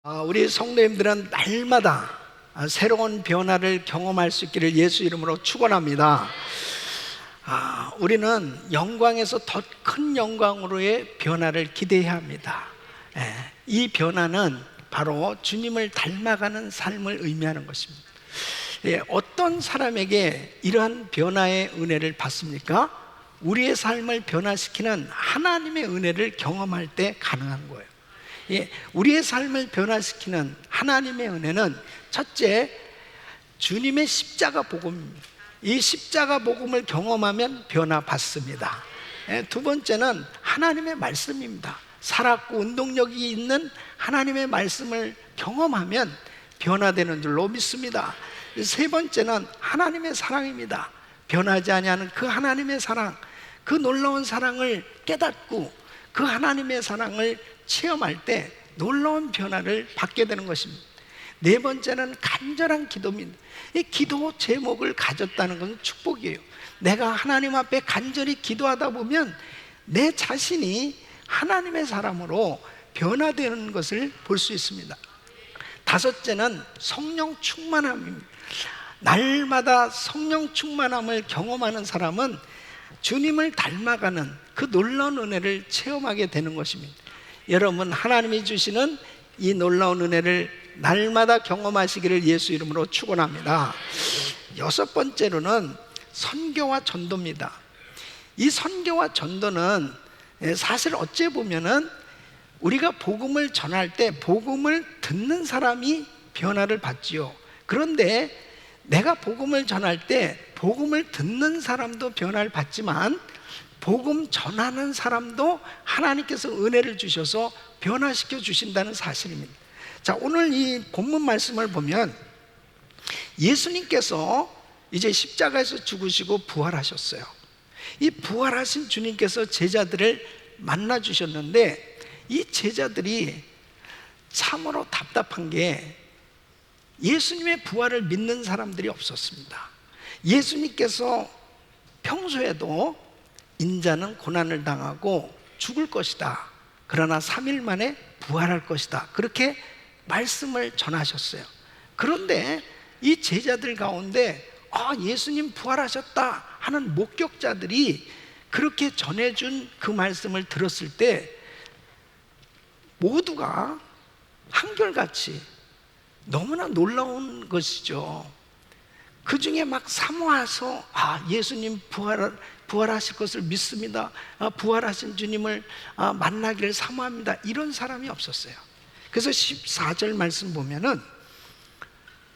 우리 성도님들은 날마다 새로운 변화를 경험할 수 있기를 예수 이름으로 축원합니다. 우리는 영광에서 더 큰 영광으로의 변화를 기대해야 합니다. 이 변화는 바로 주님을 닮아가는 삶을 의미하는 것입니다. 어떤 사람에게 이러한 변화의 은혜를 받습니까? 우리의 삶을 변화시키는 하나님의 은혜를 경험할 때 가능한 거예요. 우리의 삶을 변화시키는 하나님의 은혜는 첫째, 주님의 십자가 복음입니다. 이 십자가 복음을 경험하면 변화받습니다. 두 번째는 하나님의 말씀입니다. 살았고 운동력이 있는 하나님의 말씀을 경험하면 변화되는 줄로 믿습니다. 세 번째는 하나님의 사랑입니다. 변하지 아니하는 그 하나님의 사랑, 그 놀라운 사랑을 깨닫고 그 하나님의 사랑을 체험할 때 놀라운 변화를 받게 되는 것입니다. 네 번째는 간절한 기도입니다. 이 기도 제목을 가졌다는 것은 축복이에요. 내가 하나님 앞에 간절히 기도하다 보면 내 자신이 하나님의 사람으로 변화되는 것을 볼 수 있습니다. 다섯째는 성령 충만함입니다. 날마다 성령 충만함을 경험하는 사람은 주님을 닮아가는 그 놀라운 은혜를 체험하게 되는 것입니다. 여러분, 하나님이 주시는 이 놀라운 은혜를 날마다 경험하시기를 예수 이름으로 축원합니다. 여섯 번째로는 선교와 전도입니다. 이 선교와 전도는 사실 어찌 보면은 우리가 복음을 전할 때 복음을 듣는 사람이 변화를 받지요. 그런데 내가 복음을 전할 때 복음을 듣는 사람도 변화를 받지만 복음 전하는 사람도 하나님께서 은혜를 주셔서 변화시켜 주신다는 사실입니다. 자, 오늘 이 본문 말씀을 보면 예수님께서 이제 십자가에서 죽으시고 부활하셨어요. 이 부활하신 주님께서 제자들을 만나 주셨는데 이 제자들이 참으로 답답한 게 예수님의 부활을 믿는 사람들이 없었습니다. 예수님께서 평소에도 인자는 고난을 당하고 죽을 것이다. 그러나 3일 만에 부활할 것이다. 그렇게 말씀을 전하셨어요. 그런데 이 제자들 가운데 예수님 부활하셨다 하는 목격자들이 그렇게 전해준 그 말씀을 들었을 때 모두가 한결같이 너무나 놀라운 것이죠. 그 중에 막 사모해서 예수님 부활하실 것을 믿습니다. 부활하신 주님을 만나기를 사모합니다. 이런 사람이 없었어요. 그래서 14절 말씀 보면은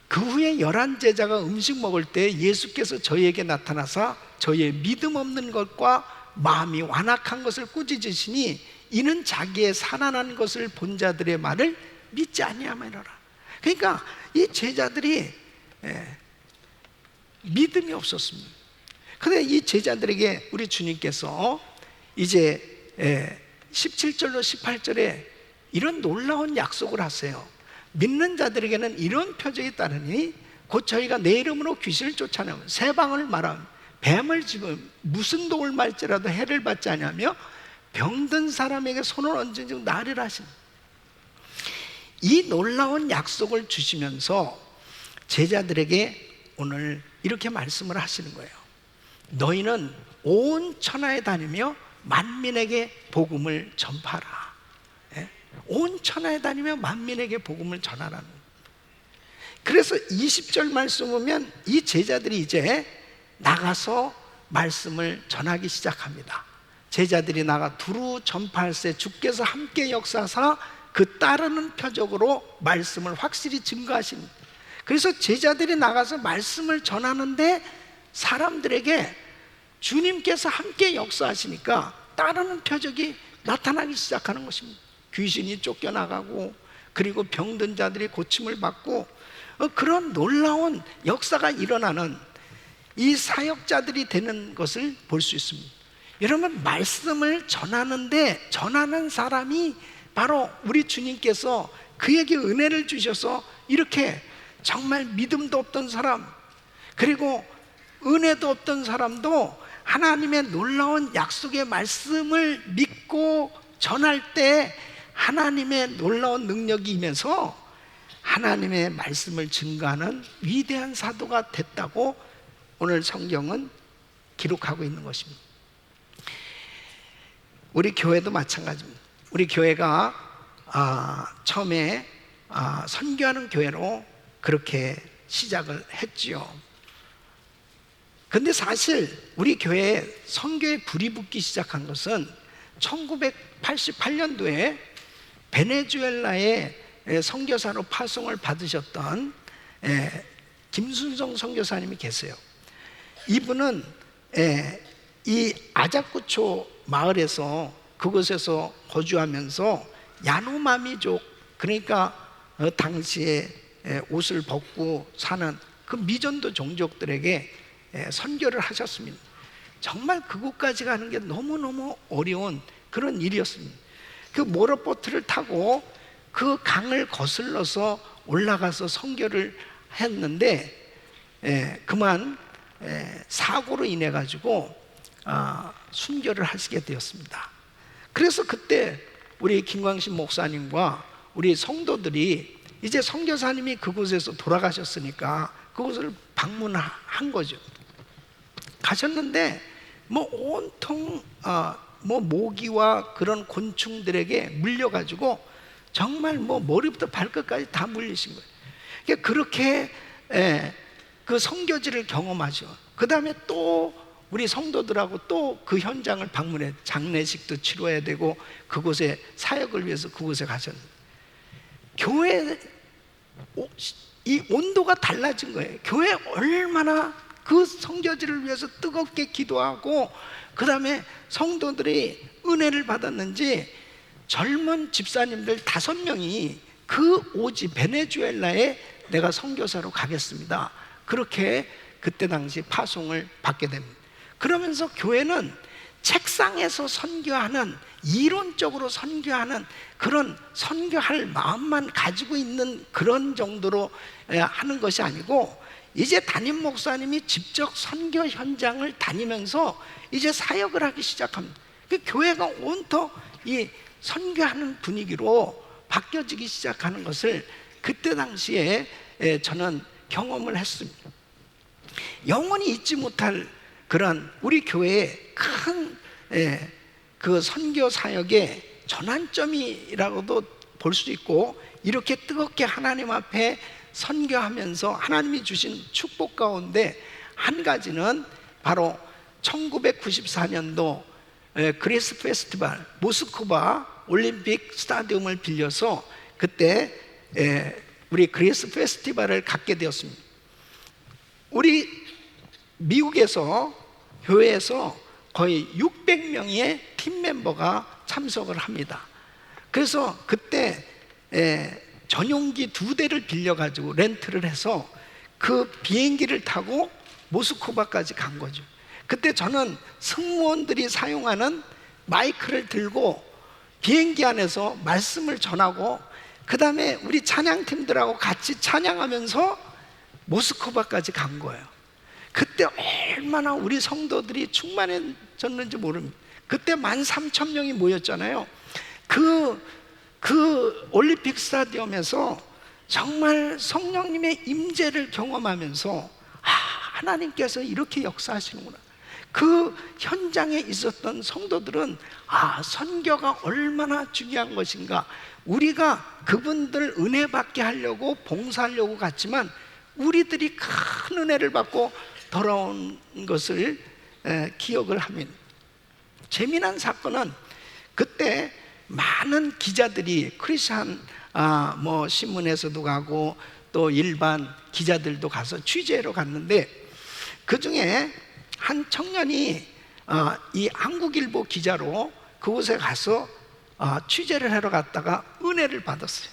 그 후에 11 제자가 음식 먹을 때 예수께서 저희에게 나타나사 저희의 믿음 없는 것과 마음이 완악한 것을 꾸짖으시니 이는 자기의 살아난 것을 본 자들의 말을 믿지 아니하매로라. 그러니까 이 제자들이 믿음이 없었습니다. 그런데 이 제자들에게 우리 주님께서 이제 17절로 18절에 이런 놀라운 약속을 하세요. 믿는 자들에게는 이런 표적이 따르니 곧 저희가 내 이름으로 귀신을 쫓아내면 새 방언을 말하면 뱀을 집으면 무슨 독을 말지라도 해를 받지 아니하며 병든 사람에게 손을 얹은 즉 나으리라 하신 이 놀라운 약속을 주시면서 제자들에게 오늘 이렇게 말씀을 하시는 거예요. 너희는 온 천하에 다니며 만민에게 복음을 전파하라. 온 천하에 다니며 만민에게 복음을 전하라는. 그래서 20절 말씀 보면 이 제자들이 이제 나가서 말씀을 전하기 시작합니다. 제자들이 나가 두루 전파할세 주께서 함께 역사하사 그 따르는 표적으로 말씀을 확실히 증거하십니다. 그래서 제자들이 나가서 말씀을 전하는데 사람들에게 주님께서 함께 역사하시니까 따르는 표적이 나타나기 시작하는 것입니다. 귀신이 쫓겨나가고 그리고 병든 자들이 고침을 받고 그런 놀라운 역사가 일어나는 이 사역자들이 되는 것을 볼 수 있습니다. 여러분, 말씀을 전하는데 전하는 사람이 바로 우리 주님께서 그에게 은혜를 주셔서 이렇게 정말 믿음도 없던 사람 그리고 은혜도 없던 사람도 하나님의 놀라운 약속의 말씀을 믿고 전할 때 하나님의 놀라운 능력이 임해서 하나님의 말씀을 증거하는 위대한 사도가 됐다고 오늘 성경은 기록하고 있는 것입니다. 우리 교회도 마찬가지입니다. 우리 교회가 처음에 선교하는 교회로 그렇게 시작을 했지요. 근데 사실 우리 교회에 선교에 불이 붙기 시작한 것은 1988년도에 베네수엘라에 선교사로 파송을 받으셨던 김순성 선교사님이 계세요. 이분은 이 아자쿠초 마을에서 그곳에서 거주하면서 야노마미족, 그러니까 당시에 옷을 벗고 사는 그 미전도 종족들에게 선교를 하셨습니다. 정말 그곳까지 가는 게 너무너무 어려운 그런 일이었습니다. 그 모터보트를 타고 그 강을 거슬러서 올라가서 선교를 했는데 그만 사고로 인해 가지고 순교를 하시게 되었습니다. 그래서 그때 우리 김광신 목사님과 우리 성도들이 이제 선교사님이 그곳에서 돌아가셨으니까 그곳을 방문한 거죠. 가셨는데 뭐 온통 뭐 모기와 그런 곤충들에게 물려가지고 정말 뭐 머리부터 발끝까지 다 물리신 거예요. 그러니까 그렇게 그 선교지를 경험하죠. 그 다음에 또 우리 성도들하고 또 그 현장을 방문해 장례식도 치러야 되고 그곳에 사역을 위해서 그곳에 가셨는데 교회 이 온도가 달라진 거예요. 교회 얼마나 그 선교지를 위해서 뜨겁게 기도하고 그 다음에 성도들이 은혜를 받았는지 젊은 집사님들 5명이 그 오지 베네수엘라에 내가 선교사로 가겠습니다. 그렇게 그때 당시 파송을 받게 됩니다. 그러면서 교회는 책상에서 선교하는, 이론적으로 선교하는 그런 선교할 마음만 가지고 있는 그런 정도로 하는 것이 아니고 이제 담임 목사님이 직접 선교 현장을 다니면서 이제 사역을 하기 시작합니다. 그 교회가 온통 이 선교하는 분위기로 바뀌어지기 시작하는 것을 그때 당시에 저는 경험을 했습니다. 영원히 잊지 못할 그런 우리 교회의 큰 그 선교 사역의 전환점이라고도 볼 수 있고, 이렇게 뜨겁게 하나님 앞에 선교하면서 하나님이 주신 축복 가운데 한 가지는 바로 1994년도 그리스 페스티벌 모스크바 올림픽 스타디움을 빌려서 그때 우리 그리스 페스티벌을 갖게 되었습니다. 우리 미국에서 교회에서 거의 600명의 팀 멤버가 참석을 합니다. 그래서 그때 전용기 2대를 빌려가지고 렌트를 해서 그 비행기를 타고 모스크바까지 간 거죠. 그때 저는 승무원들이 사용하는 마이크를 들고 비행기 안에서 말씀을 전하고 그 다음에 우리 찬양팀들하고 같이 찬양하면서 모스크바까지 간 거예요. 그때 얼마나 우리 성도들이 충만해졌는지 모릅니다. 그때 13,000명이 모였잖아요. 그 올림픽 스타디움에서 정말 성령님의 임재를 경험하면서 하나님께서 이렇게 역사하시는구나. 그 현장에 있었던 성도들은 선교가 얼마나 중요한 것인가, 우리가 그분들 은혜 받게 하려고 봉사하려고 갔지만 우리들이 큰 은혜를 받고 돌아온 것을 기억을 합니다. 재미난 사건은 그때 많은 기자들이 크리스찬 뭐 신문에서도 가고 또 일반 기자들도 가서 취재로 갔는데 그 중에 한 청년이 이 한국일보 기자로 그곳에 가서 취재를 하러 갔다가 은혜를 받았어요.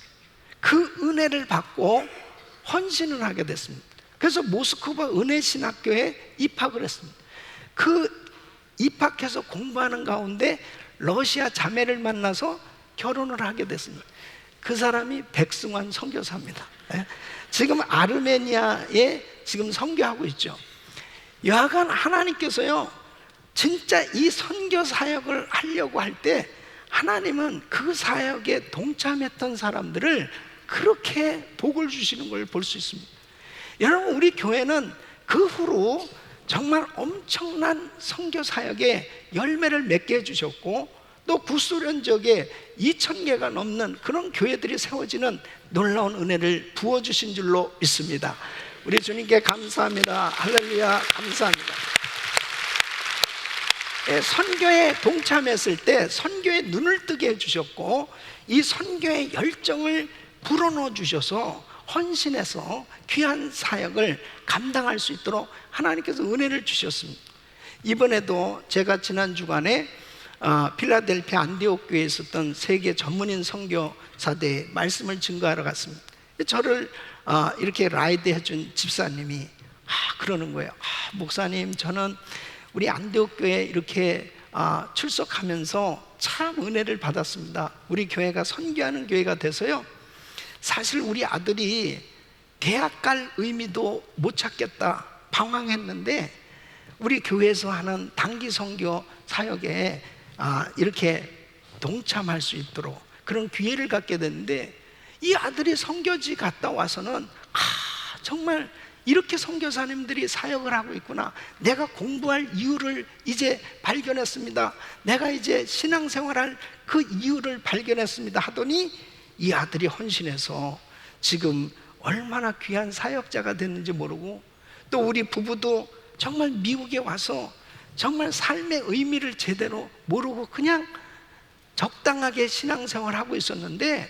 그 은혜를 받고 헌신을 하게 됐습니다. 그래서 모스크바 은혜신학교에 입학을 했습니다. 그 입학해서 공부하는 가운데 러시아 자매를 만나서 결혼을 하게 됐습니다. 그 사람이 백승환 선교사입니다. 지금 아르메니아에 지금 선교하고 있죠. 여하간 하나님께서요 진짜 이 선교 사역을 하려고 할 때 하나님은 그 사역에 동참했던 사람들을 그렇게 복을 주시는 걸 볼 수 있습니다. 여러분, 우리 교회는 그 후로 정말 엄청난 선교 사역에 열매를 맺게 해주셨고, 또 구소련 지역에 2,000개가 넘는 그런 교회들이 세워지는 놀라운 은혜를 부어주신 줄로 믿습니다. 우리 주님께 감사합니다. 할렐루야, 감사합니다. 선교에 동참했을 때 선교에 눈을 뜨게 해주셨고, 이 선교의 열정을 불어넣어 주셔서 헌신해서 귀한 사역을 감당할 수 있도록 하나님께서 은혜를 주셨습니다. 이번에도 제가 지난 주간에 필라델피아 안디옥 교회에 있었던 세계 전문인 선교사대에 말씀을 증거하러 갔습니다. 저를 이렇게 라이드 해준 집사님이 그러는 거예요. 목사님, 저는 우리 안디옥 교회에 이렇게 출석하면서 참 은혜를 받았습니다. 우리 교회가 선교하는 교회가 돼서요, 사실 우리 아들이 대학 갈 의미도 못 찾겠다 방황했는데, 우리 교회에서 하는 단기 선교 사역에 이렇게 동참할 수 있도록 그런 기회를 갖게 됐는데, 이 아들이 선교지 갔다 와서는 정말 이렇게 선교사님들이 사역을 하고 있구나, 내가 공부할 이유를 이제 발견했습니다, 내가 이제 신앙생활할 그 이유를 발견했습니다 하더니, 이 아들이 헌신해서 지금 얼마나 귀한 사역자가 됐는지 모르고, 또 우리 부부도 정말 미국에 와서 정말 삶의 의미를 제대로 모르고 그냥 적당하게 신앙생활하고 있었는데,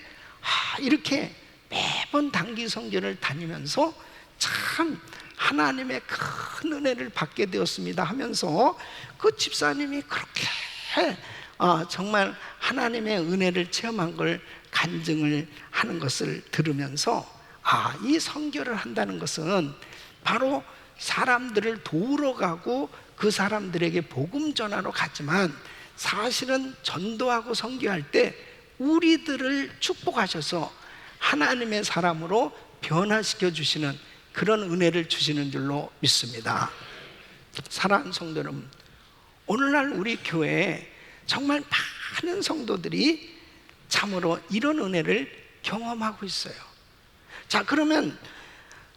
이렇게 매번 단기 선교를 다니면서 참 하나님의 큰 은혜를 받게 되었습니다 하면서, 그 집사님이 그렇게 정말 하나님의 은혜를 체험한 걸 간증을 하는 것을 들으면서, 이 선교를 한다는 것은 바로 사람들을 도우러 가고 그 사람들에게 복음 전하러 가지만, 사실은 전도하고 선교할 때 우리들을 축복하셔서 하나님의 사람으로 변화시켜 주시는 그런 은혜를 주시는 줄로 믿습니다. 사랑하는 성도 여러분, 오늘날 우리 교회에 정말 많은 성도들이 참으로 이런 은혜를 경험하고 있어요. 자, 그러면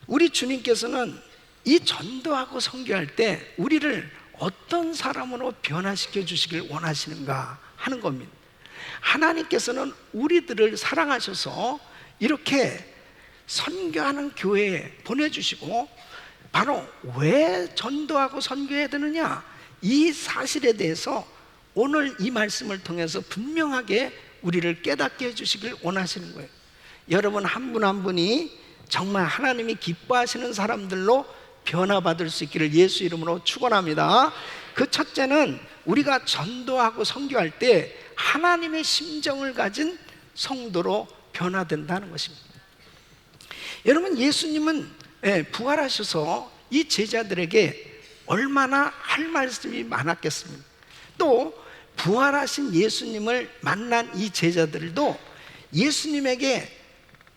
우리 주님께서는 이 전도하고 선교할 때 우리를 어떤 사람으로 변화시켜 주시길 원하시는가 하는 겁니다. 하나님께서는 우리들을 사랑하셔서 이렇게 선교하는 교회에 보내주시고, 바로 왜 전도하고 선교해야 되느냐, 이 사실에 대해서 오늘 이 말씀을 통해서 분명하게 우리를 깨닫게 해주시길 원하시는 거예요. 여러분 한 분 한 분이 정말 하나님이 기뻐하시는 사람들로 변화받을 수 있기를 예수 이름으로 축원합니다. 그 첫째는 우리가 전도하고 선교할 때 하나님의 심정을 가진 성도로 변화된다는 것입니다. 여러분, 예수님은 부활하셔서 이 제자들에게 얼마나 할 말씀이 많았겠습니까? 또 부활하신 예수님을 만난 이 제자들도 예수님에게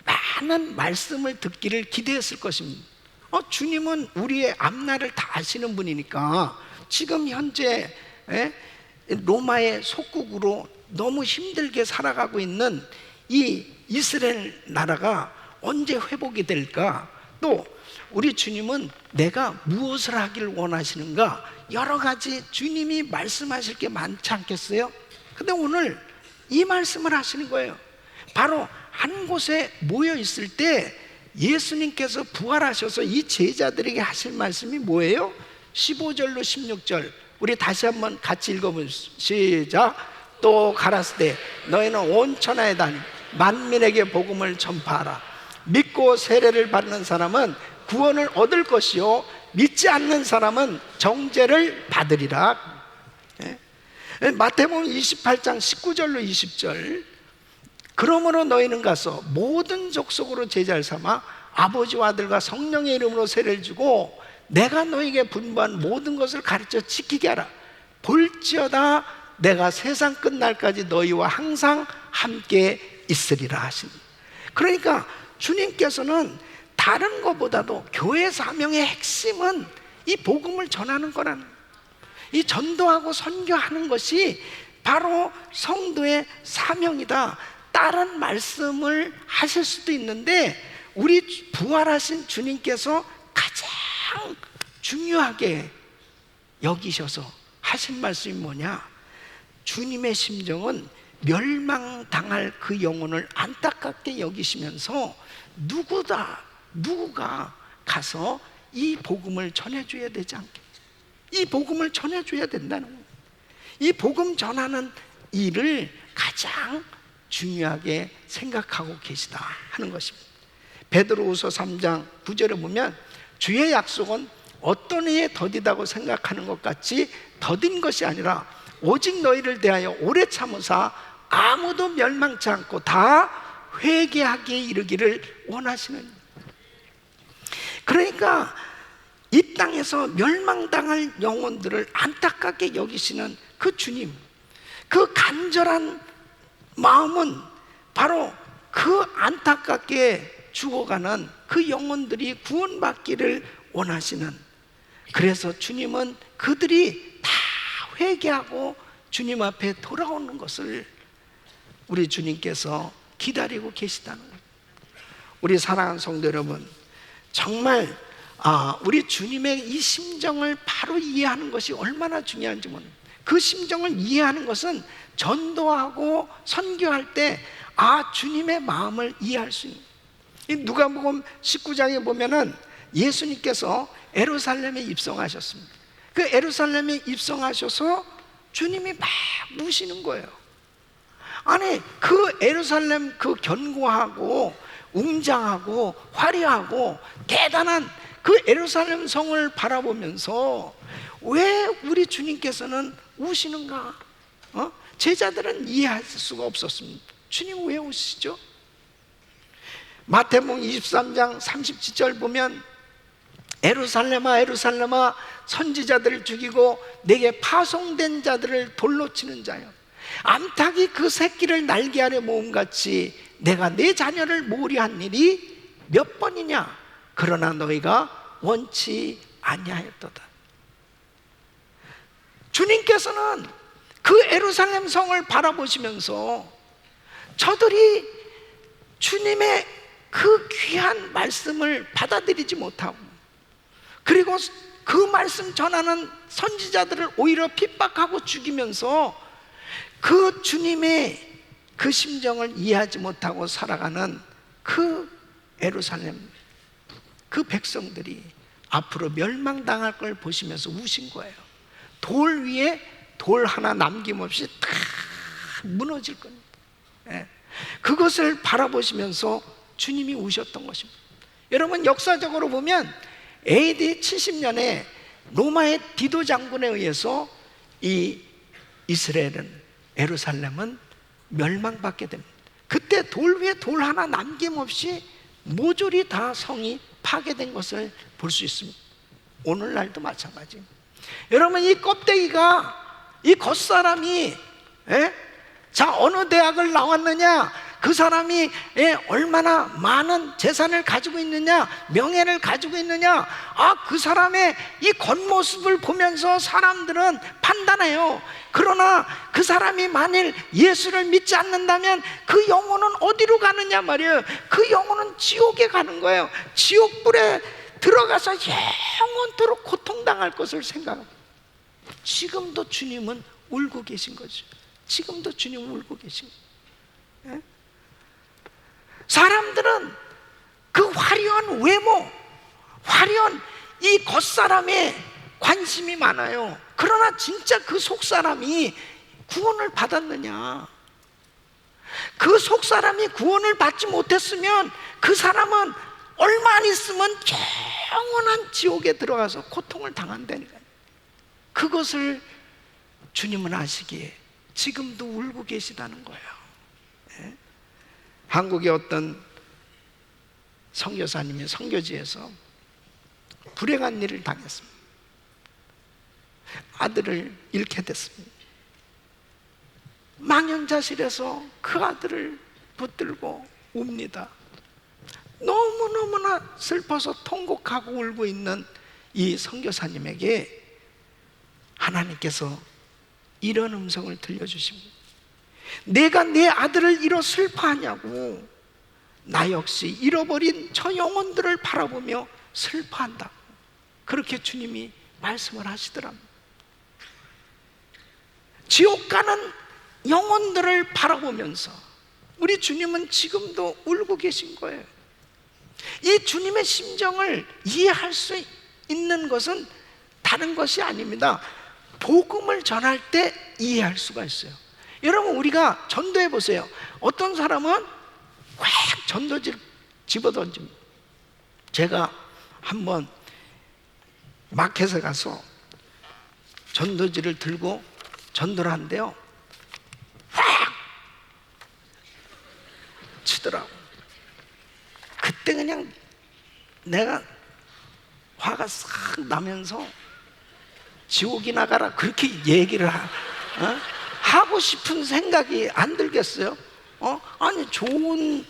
많은 말씀을 듣기를 기대했을 것입니다. 주님은 우리의 앞날을 다 아시는 분이니까 지금 현재 로마의 속국으로 너무 힘들게 살아가고 있는 이 이스라엘 나라가 언제 회복이 될까? 또 우리 주님은 내가 무엇을 하기를 원하시는가? 여러 가지 주님이 말씀하실 게 많지 않겠어요? 근데 오늘 이 말씀을 하시는 거예요. 바로 한 곳에 모여 있을 때 예수님께서 부활하셔서 이 제자들에게 하실 말씀이 뭐예요? 15절로 16절 우리 다시 한번 같이 읽어보시죠. 시작. 또 가라사대 너희는 온 천하에 다니 만민에게 복음을 전파하라. 믿고 세례를 받는 사람은 구원을 얻을 것이요 믿지 않는 사람은 정죄를 받으리라. 마태복음 28장 19절로 20절 그러므로 너희는 가서 모든 족속으로 제자를 삼아 아버지와 아들과 성령의 이름으로 세례를 주고 내가 너희에게 분부한 모든 것을 가르쳐 지키게 하라. 볼지어다 내가 세상 끝날까지 너희와 항상 함께 있으리라 하십니다. 그러니까 주님께서는 다른 것보다도 교회 사명의 핵심은 이 복음을 전하는 거라는, 이 전도하고 선교하는 것이 바로 성도의 사명이다, 다른 말씀을 하실 수도 있는데, 우리 부활하신 주님께서 가장 중요하게 여기셔서 하신 말씀이 뭐냐? 주님의 심정은 멸망당할 그 영혼을 안타깝게 여기시면서 누구가 가서 이 복음을 전해줘야 되지 않겠냐, 이 복음을 전해줘야 된다는 거예요. 이 복음 전하는 일을 가장 중요하게 생각하고 계시다 하는 것입니다. 베드로후서 3장 9절에 보면 주의 약속은 어떤 이에 더디다고 생각하는 것 같이 더딘 것이 아니라 오직 너희를 대하여 오래 참으사 아무도 멸망치 않고 다 회개하기에 이르기를 원하시는. 그러니까 이 땅에서 멸망당할 영혼들을 안타깝게 여기시는 그 주님, 그 간절한 마음은 바로 그 안타깝게 죽어가는 그 영혼들이 구원받기를 원하시는. 그래서 주님은 그들이 다 회개하고 주님 앞에 돌아오는 것을 우리 주님께서 기다리고 계시다는 거예요. 우리 사랑하는 성도 여러분, 정말 우리 주님의 이 심정을 바로 이해하는 것이 얼마나 중요한지 모릅니다. 그 심정을 이해하는 것은 전도하고 선교할 때 주님의 마음을 이해할 수 있는. 누가복음 19장에 보면은 예수님께서 에루살렘에 입성하셨습니다. 그 에루살렘에 입성하셔서 주님이 막 우시는 거예요. 아니, 그 에루살렘 그 견고하고 웅장하고 화려하고 대단한 그 에루살렘 성을 바라보면서 왜 우리 주님께서는 우시는가? 제자들은 이해할 수가 없었습니다. 주님 왜 우시죠? 마태복음 23장 37절 보면 에루살렘아 에루살렘아 선지자들을 죽이고 내게 파송된 자들을 돌로 치는 자여, 암탉이 그 새끼를 날개 아래 모음같이 내가 내 자녀를 모으리한 일이 몇 번이냐? 그러나 너희가 원치 아니하였도다. 주님께서는 그 에루살렘 성을 바라보시면서 저들이 주님의 그 귀한 말씀을 받아들이지 못하고, 그리고 그 말씀 전하는 선지자들을 오히려 핍박하고 죽이면서 그 주님의 그 심정을 이해하지 못하고 살아가는 그 에루살렘 그 백성들이 앞으로 멸망당할 걸 보시면서 우신 거예요. 돌 위에 돌 하나 남김없이 다 무너질 겁니다. 그것을 바라보시면서 주님이 우셨던 것입니다. 여러분, 역사적으로 보면 AD 70년에 로마의 디도 장군에 의해서 이 이스라엘은, 예루살렘은 멸망받게 됩니다. 그때 돌 위에 돌 하나 남김없이 모조리 다 성이 파괴된 것을 볼 수 있습니다. 오늘날도 마찬가지입니다. 여러분, 이 껍데기가, 이 겉사람이 어느 대학을 나왔느냐, 그 사람이 얼마나 많은 재산을 가지고 있느냐, 명예를 가지고 있느냐, 그 사람의 이 겉모습을 보면서 사람들은 판단해요. 그러나 그 사람이 만일 예수를 믿지 않는다면 그 영혼은 어디로 가느냐 말이에요. 그 영혼은 지옥에 가는 거예요. 지옥불에 들어가서 영원토록 고통당할 것을 생각합니다. 지금도 주님은 울고 계신 거죠. 지금도 주님은 울고 계신 거예요. 사람들은 그 화려한 외모, 화려한 이 겉사람에 관심이 많아요. 그러나 진짜 그 속사람이 구원을 받았느냐? 그 속사람이 구원을 받지 못했으면 그 사람은 얼마 안 있으면 영원한 지옥에 들어가서 고통을 당한다니까요. 그것을 주님은 아시기에 지금도 울고 계시다는 거예요. 한국의 어떤 선교사님이 선교지에서 불행한 일을 당했습니다. 아들을 잃게 됐습니다. 망연자실해서 그 아들을 붙들고 웁니다. 너무너무나 슬퍼서 통곡하고 울고 있는 이 선교사님에게 하나님께서 이런 음성을 들려주십니다. 내가 내 아들을 잃어 슬퍼하냐고. 나 역시 잃어버린 저 영혼들을 바라보며 슬퍼한다. 그렇게 주님이 말씀을 하시더랍니다. 지옥 가는 영혼들을 바라보면서 우리 주님은 지금도 울고 계신 거예요. 이 주님의 심정을 이해할 수 있는 것은 다른 것이 아닙니다. 복음을 전할 때 이해할 수가 있어요. 여러분, 우리가 전도해 보세요. 어떤 사람은 꽉 전도지를 집어던집니다. 제가 한번 마켓에 가서 전도지를 들고 전도를 한대요. 확 치더라고. 그때 그냥 내가 화가 싹 나면서 지옥이 나가라 그렇게 얘기를 하고 싶은 생각이 안 들겠어요? 아니 좋은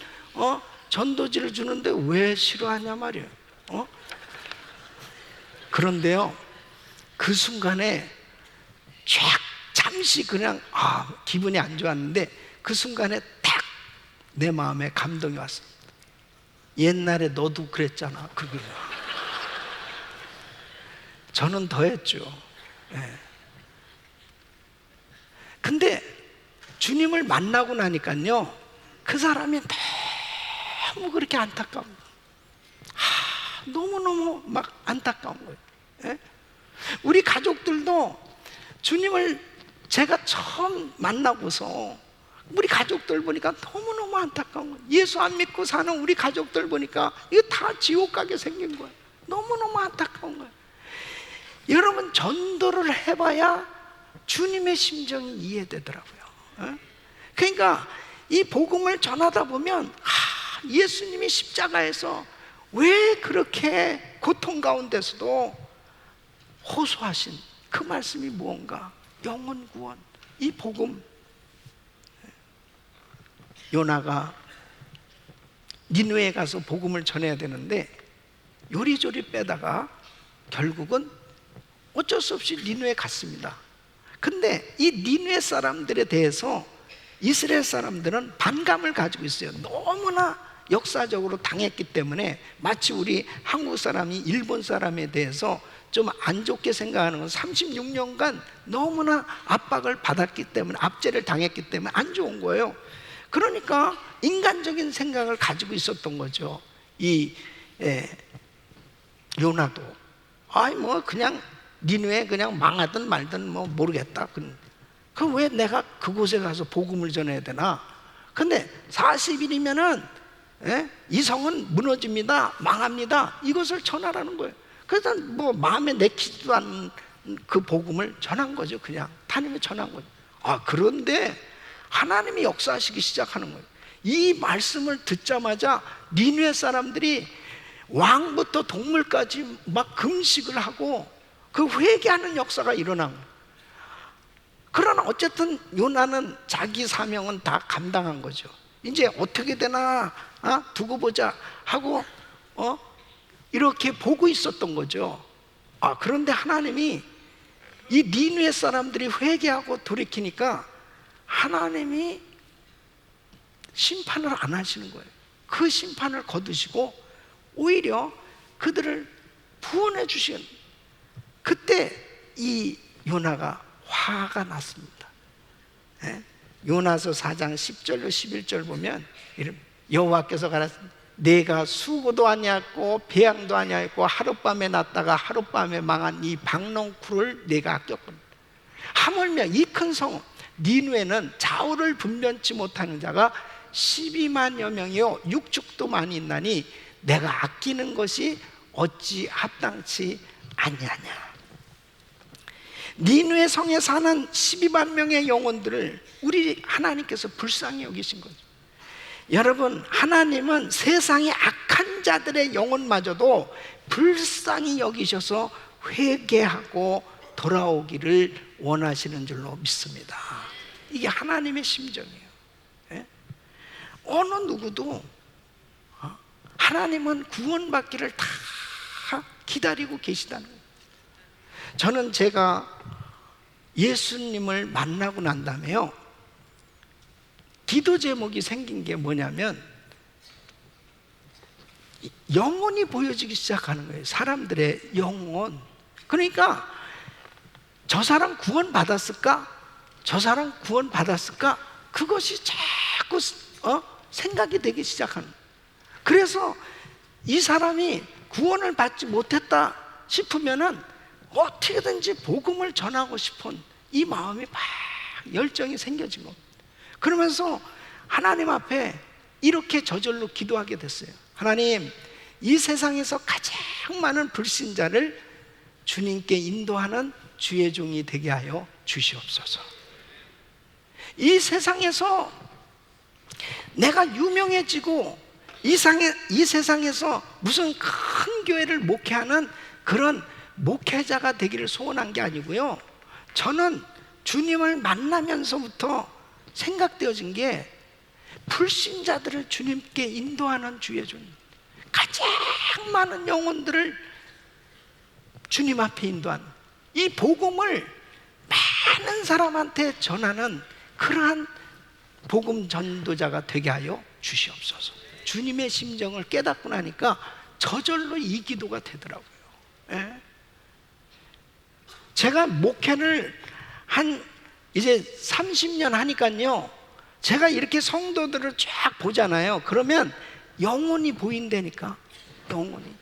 전도지를 주는데 왜 싫어하냐 말이에요. 그런데요, 그 순간에 쫙 잠시 그냥 기분이 안 좋았는데 그 순간에 딱 내 마음에 감동이 왔습니다. 옛날에 너도 그랬잖아. 그게 저는 더 했죠. 예. 근데 주님을 만나고 나니까요, 그 사람이 너무 그렇게 안타까운 거예요. 너무너무 막 안타까운 거예요. 예? 우리 가족들도 주님을 제가 처음 만나고서 우리 가족들 보니까 너무너무 안타까운 거예요. 예수 안 믿고 사는 우리 가족들 보니까 이거 다 지옥 가게 생긴 거예요. 너무너무 안타까운 거예요. 여러분, 전도를 해봐야 주님의 심정이 이해되더라고요. 그러니까 이 복음을 전하다 보면 예수님이 십자가에서 왜 그렇게 고통 가운데서도 호소하신 그 말씀이 무언가, 영혼 구원, 이 복음. 요나가 니느웨에 가서 복음을 전해야 되는데 요리조리 빼다가 결국은 어쩔 수 없이 니느웨에 갔습니다. 근데 이 니느웨 사람들에 대해서 이스라엘 사람들은 반감을 가지고 있어요. 너무나 역사적으로 당했기 때문에 마치 우리 한국 사람이 일본 사람에 대해서 좀 안 좋게 생각하는 건 36년간 너무나 압박을 받았기 때문에, 압제를 당했기 때문에 안 좋은 거예요. 그러니까 인간적인 생각을 가지고 있었던 거죠. 이 요나도 뭐 그냥 니느웨 그냥 망하든 말든 뭐 모르겠다. 그 왜 내가 그곳에 가서 복음을 전해야 되나? 근데 40일이면은 이 성은 무너집니다, 망합니다. 이것을 전하라는 거예요. 그래서 뭐 마음에 내키지도 않는 그 복음을 전한 거죠. 그냥 하나님이 전한 거죠. 그런데 하나님이 역사하시기 시작하는 거예요. 이 말씀을 듣자마자 니느웨 사람들이 왕부터 동물까지 막 금식을 하고 그 회개하는 역사가 일어난 거예요. 그러나 어쨌든 요나는 자기 사명은 다 감당한 거죠. 이제 어떻게 되나 두고 보자 하고 이렇게 보고 있었던 거죠. 그런데 하나님이 이 니느웨 사람들이 회개하고 돌이키니까 하나님이 심판을 안 하시는 거예요. 그 심판을 거두시고 오히려 그들을 구원해 주신, 그때 이 요나가 화가 났습니다. 요나서 4장 10절로 11절 보면 여호와께서 가라사대 내가 수고도 아니하였고 배양도 아니하였고 하룻밤에 났다가 하룻밤에 망한 이 박농쿨을 내가 아꼈거든. 하물며 이 큰 성 니느웨는 좌우를 분변치 못하는 자가 12만여 명이요 육축도 많이 있나니 내가 아끼는 것이 어찌 합당치 아니하냐. 니느웨 성에 사는 12만 명의 영혼들을 우리 하나님께서 불쌍히 여기신 거죠. 여러분, 하나님은 세상의 악한 자들의 영혼마저도 불쌍히 여기셔서 회개하고 돌아오기를 원하시는 줄로 믿습니다. 이게 하나님의 심정이에요. 어느 누구도 하나님은 구원받기를 다 기다리고 계시다는 거예요. 저는 제가 예수님을 만나고 난 다음에요, 기도 제목이 생긴 게 뭐냐면 영혼이 보여지기 시작하는 거예요. 사람들의 영혼. 그러니까 저 사람 구원 받았을까? 저 사람 구원 받았을까? 그것이 자꾸 생각이 되기 시작하는 거예요. 그래서 이 사람이 구원을 받지 못했다 싶으면은 어떻게든지 복음을 전하고 싶은 이 마음이 막 열정이 생겨진 겁니다. 그러면서 하나님 앞에 이렇게 저절로 기도하게 됐어요. 하나님, 이 세상에서 가장 많은 불신자를 주님께 인도하는 주의 종이 되게 하여 주시옵소서. 이 세상에서 내가 유명해지고 이 세상에서 무슨 큰 교회를 목회하는 그런 목회자가 되기를 소원한 게 아니고요, 저는 주님을 만나면서부터 생각되어진 게 불신자들을 주님께 인도하는 주의 종, 가장 많은 영혼들을 주님 앞에 인도하는, 이 복음을 많은 사람한테 전하는 그러한 복음 전도자가 되게 하여 주시옵소서. 주님의 심정을 깨닫고 나니까 저절로 이 기도가 되더라고요. 예? 제가 목회를 이제 30년 하니까요, 제가 이렇게 성도들을 쫙 보잖아요. 그러면 영혼이 보인다니까, 영혼이.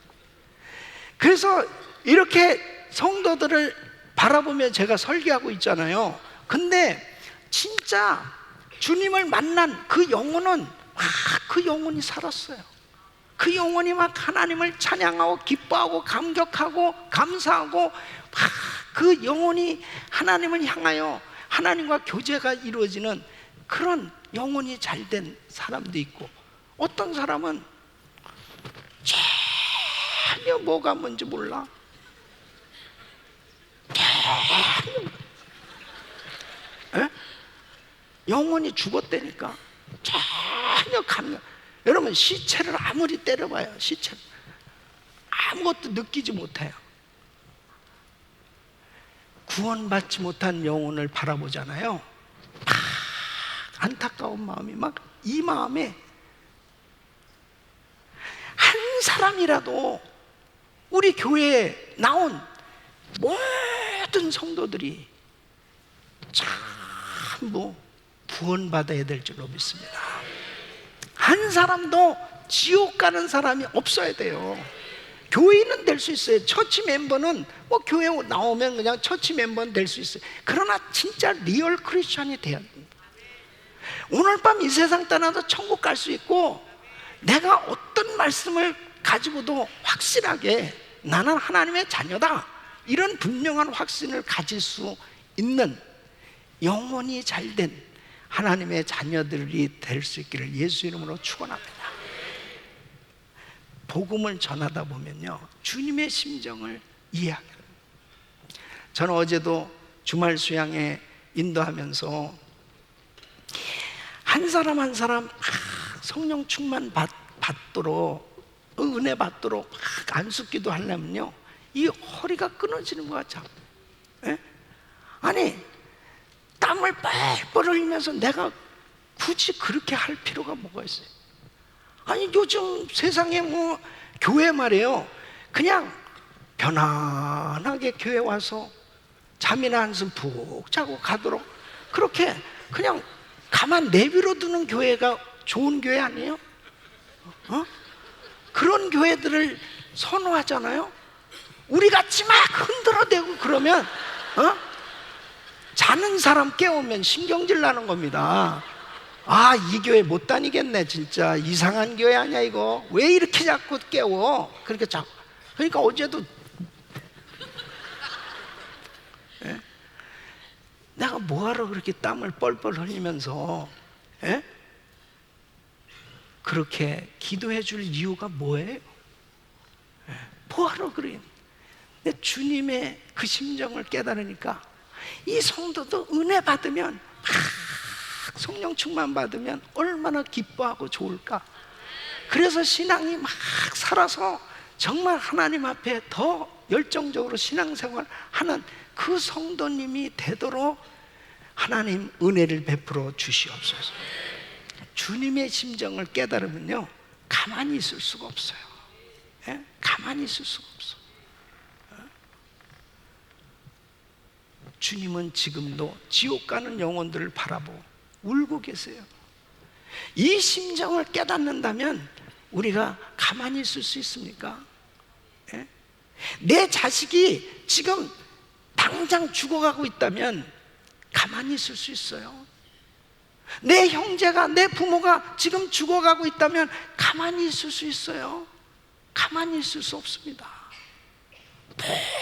그래서 이렇게 성도들을 바라보며 제가 설교하고 있잖아요. 근데 진짜 주님을 만난 그 영혼은 그 영혼이 살았어요. 그 영혼이 막 하나님을 찬양하고 기뻐하고 감격하고 감사하고 그 영혼이 하나님을 향하여 하나님과 교제가 이루어지는 그런 영혼이 잘된 사람도 있고, 어떤 사람은 전혀 뭐가 뭔지 몰라. 전혀. 영혼이 죽었다니까 전혀 감격. 여러분, 시체를 아무리 때려봐요, 시체를 아무것도 느끼지 못해요. 구원받지 못한 영혼을 바라보잖아요. 안타까운 마음이 막 이 마음에 한 사람이라도 우리 교회에 나온 모든 성도들이 전부 구원받아야 될 줄로 믿습니다. 한 사람도 지옥 가는 사람이 없어야 돼요. 교인은 될 수 있어요. 처치 멤버는 뭐 교회 나오면 그냥 처치 멤버는 될 수 있어요. 그러나 진짜 리얼 크리스천이 돼야 됩니다. 오늘 밤 이 세상 떠나도 천국 갈 수 있고, 내가 어떤 말씀을 가지고도 확실하게 나는 하나님의 자녀다, 이런 분명한 확신을 가질 수 있는 영혼이 잘된 하나님의 자녀들이 될 수 있기를 예수 이름으로 축원합니다. 복음을 전하다 보면요, 주님의 심정을 이해하게 됩니다. 저는 어제도 주말 수양에 인도하면서 한 사람 한 사람 성령 충만 받도록, 은혜 받도록 안수기도 하려면요, 이 허리가 끊어지는 것 같죠. 예? 아니, 땀을 뻘뻘 흘리면서 내가 굳이 그렇게 할 필요가 뭐가 있어요? 아니, 요즘 세상에 뭐 교회 말이에요, 그냥 편안하게 교회 와서 잠이나 한숨 푹 자고 가도록 그렇게 그냥 가만 내비로 두는 교회가 좋은 교회 아니에요? 그런 교회들을 선호하잖아요. 우리 같이 막 흔들어대고 그러면 자는 사람 깨우면 신경질 나는 겁니다. 이 교회 못 다니겠네, 진짜 이상한 교회 아니야 이거, 왜 이렇게 자꾸 깨워. 그러니까 어제도 내가 뭐하러 그렇게 땀을 뻘뻘 흘리면서 그렇게 기도해 줄 이유가 뭐예요? 뭐하러 그래요? 근데 주님의 그 심정을 깨달으니까 이 성도도 은혜 받으면, 성령 충만 받으면 얼마나 기뻐하고 좋을까. 그래서 신앙이 막 살아서 정말 하나님 앞에 더 열정적으로 신앙생활 하는 그 성도님이 되도록 하나님 은혜를 베풀어 주시옵소서. 주님의 심정을 깨달으면요, 가만히 있을 수가 없어요. 예? 가만히 있을 수가 없어. 주님은 지금도 지옥 가는 영혼들을 바라보고 울고 계세요. 이 심정을 깨닫는다면 우리가 가만히 있을 수 있습니까? 예? 내 자식이 지금 당장 죽어가고 있다면 가만히 있을 수 있어요? 내 형제가, 내 부모가 지금 죽어가고 있다면 가만히 있을 수 있어요? 가만히 있을 수 없습니다.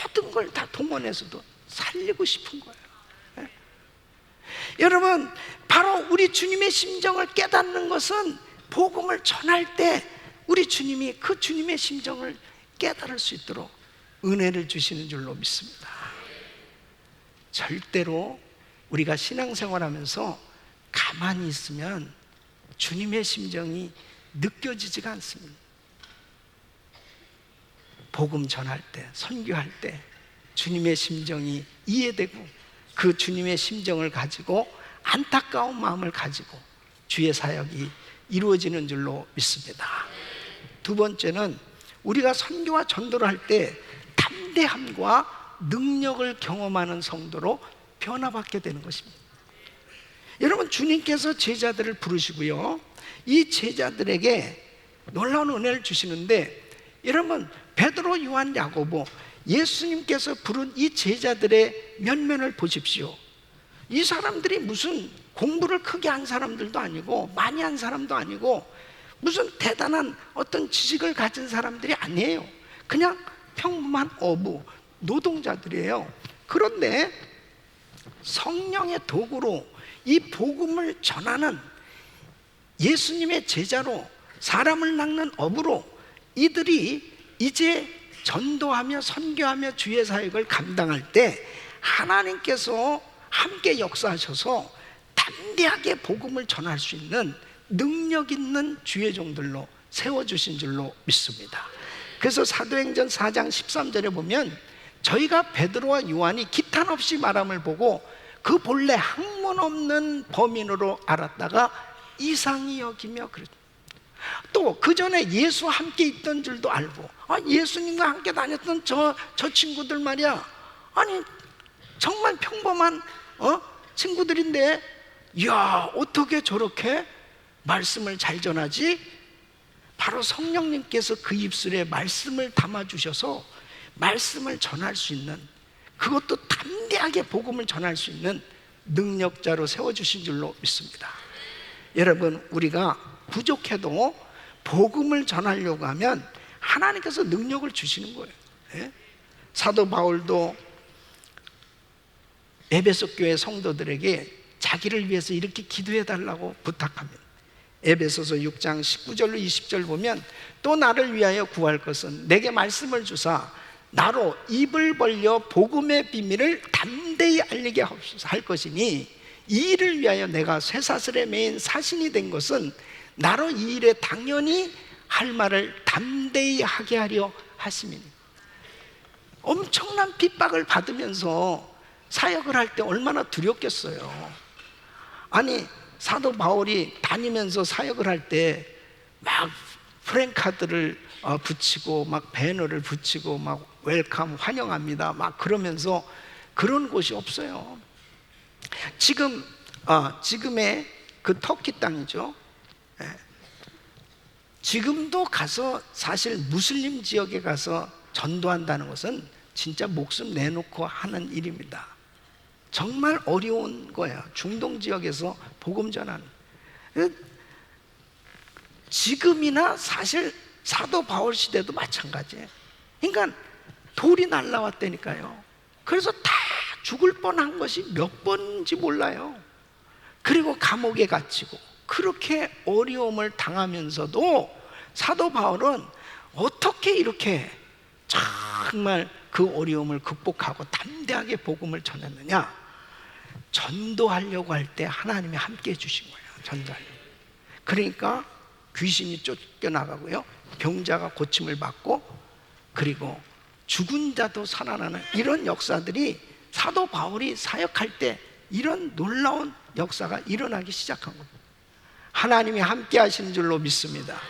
모든 걸 다 동원해서도 살리고 싶은 거예요. 예? 여러분, 바로 우리 주님의 심정을 깨닫는 것은 복음을 전할 때 우리 주님이 그 주님의 심정을 깨달을 수 있도록 은혜를 주시는 줄로 믿습니다. 절대로 우리가 신앙생활하면서 가만히 있으면 주님의 심정이 느껴지지가 않습니다. 복음 전할 때, 선교할 때 주님의 심정이 이해되고 그 주님의 심정을 가지고 안타까운 마음을 가지고 주의 사역이 이루어지는 줄로 믿습니다. 두 번째는 우리가 선교와 전도를 할 때 담대함과 능력을 경험하는 성도로 변화받게 되는 것입니다. 여러분, 주님께서 제자들을 부르시고요, 이 제자들에게 놀라운 은혜를 주시는데, 여러분, 베드로, 요한, 야고보, 예수님께서 부른 이 제자들의 면면을 보십시오. 이 사람들이 무슨 공부를 크게 한 사람들도 아니고 많이 한 사람도 아니고 무슨 대단한 어떤 지식을 가진 사람들이 아니에요. 그냥 평범한 어부, 노동자들이에요. 그런데 성령의 도구로 이 복음을 전하는 예수님의 제자로, 사람을 낚는 어부로 이들이 이제 전도하며 선교하며 주의 사역을 감당할 때 하나님께서 함께 역사하셔서 담대하게 복음을 전할 수 있는 능력 있는 주의 종들로 세워주신 줄로 믿습니다. 그래서 사도행전 4장 13절에 보면 저희가 베드로와 요한이 기탄 없이 말함을 보고 그 본래 학문 없는 범인으로 알았다가 이상히 여기며 그랬다. 또 그 전에 예수와 함께 있던 줄도 알고, 예수님과 함께 다녔던 저 친구들 말이야, 아니 정말 평범한 친구들인데, 이야, 어떻게 저렇게 말씀을 잘 전하지? 바로 성령님께서 그 입술에 말씀을 담아주셔서 말씀을 전할 수 있는, 그것도 담대하게 복음을 전할 수 있는 능력자로 세워주신 줄로 믿습니다. 여러분, 우리가 부족해도 복음을 전하려고 하면 하나님께서 능력을 주시는 거예요. 예? 사도 바울도 에베소 교회 성도들에게 자기를 위해서 이렇게 기도해 달라고 부탁합니다. 에베소서 6장 19절로 20절 보면 또 나를 위하여 구할 것은 내게 말씀을 주사 나로 입을 벌려 복음의 비밀을 담대히 알리게 할 것이니 이 일을 위하여 내가 쇠사슬에 매인 사신이 된 것은 나로 이 일에 당연히 할 말을 담대히 하게 하려 하심이니. 엄청난 핍박을 받으면서 사역을 할 때 얼마나 두렵겠어요. 아니, 사도 바울이 다니면서 사역을 할 때 막 프랭카드를 붙이고 막 배너를 붙이고 막 웰컴, 환영합니다 막 그러면서, 그런 곳이 없어요. 지금의 그 터키 땅이죠. 지금도 가서 사실 무슬림 지역에 가서 전도한다는 것은 진짜 목숨 내놓고 하는 일입니다. 정말 어려운 거예요. 중동 지역에서 복음 전하는. 지금이나 사실 사도 바울 시대도 마찬가지예요. 그러니까 돌이 날라왔다니까요. 그래서 다 죽을 뻔한 것이 몇 번인지 몰라요. 그리고 감옥에 갇히고 그렇게 어려움을 당하면서도 사도 바울은 어떻게 이렇게 정말 그 어려움을 극복하고 담대하게 복음을 전했느냐? 전도하려고 할 때 하나님이 함께 해주신 거예요. 전도하려고. 그러니까 귀신이 쫓겨나가고요, 병자가 고침을 받고, 그리고 죽은 자도 살아나는 이런 역사들이 사도 바울이 사역할 때 이런 놀라운 역사가 일어나기 시작한 겁니다. 하나님이 함께 하시는 줄로 믿습니다.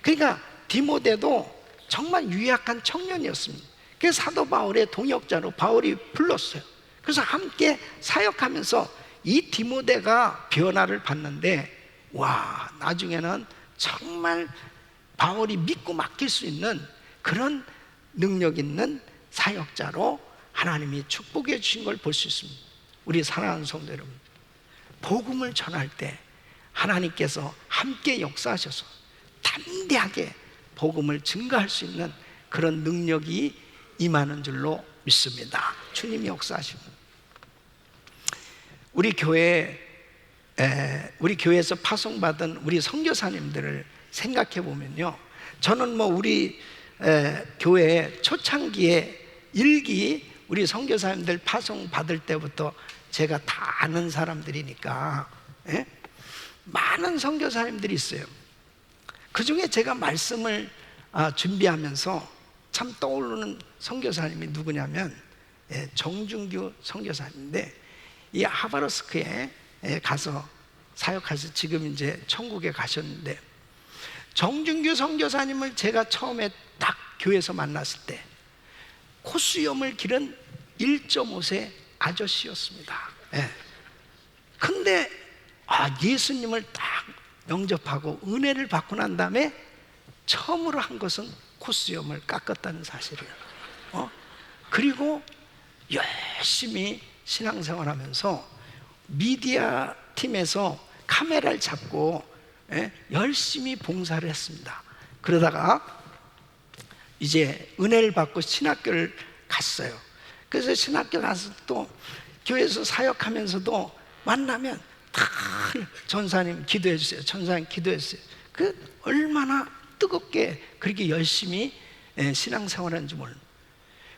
그러니까 디모데도 정말 유약한 청년이었습니다. 그래서 사도 바울의 동역자로 바울이 불렀어요. 그래서 함께 사역하면서 이 디모데가 변화를 받는데, 와, 나중에는 정말 바울이 믿고 맡길 수 있는 그런 능력 있는 사역자로 하나님이 축복해 주신 걸 볼 수 있습니다. 우리 사랑하는 성도 여러분, 복음을 전할 때 하나님께서 함께 역사하셔서 담대하게 복음을 증거할 수 있는 그런 능력이 임하는 줄로 믿습니다. 주님이 역사하십니다. 우리 교회에서 파송받은 우리 선교사님들을 생각해 보면요, 저는 뭐 우리 교회 초창기에 일기 우리 선교사님들 파송 받을 때부터 제가 다 아는 사람들이니까, 예? 많은 선교사님들이 있어요. 그 중에 제가 말씀을 준비하면서 참 떠오르는 선교사님이 누구냐면, 정준규 선교사님인데, 이 하바rov스크에 가서 사역하셔서 지금 이제 천국에 가셨는데, 정준규 선교사님을 제가 처음에 딱 교회에서 만났을 때 콧수염을 기른 1.5세 아저씨였습니다. 근데 예수님을 딱 영접하고 은혜를 받고 난 다음에 처음으로 한 것은 콧수염을 깎았다는 사실이에요. 그리고 열심히 신앙생활하면서 미디어 팀에서 카메라를 잡고 열심히 봉사를 했습니다. 그러다가 이제 은혜를 받고 신학교를 갔어요. 그래서 신학교 가서 또 교회에서 사역하면서도 만나면 다 전사님 기도해 주세요, 전사님 기도해 주세요. 그 얼마나 뜨겁게 그렇게 열심히 신앙생활하는지 몰라요.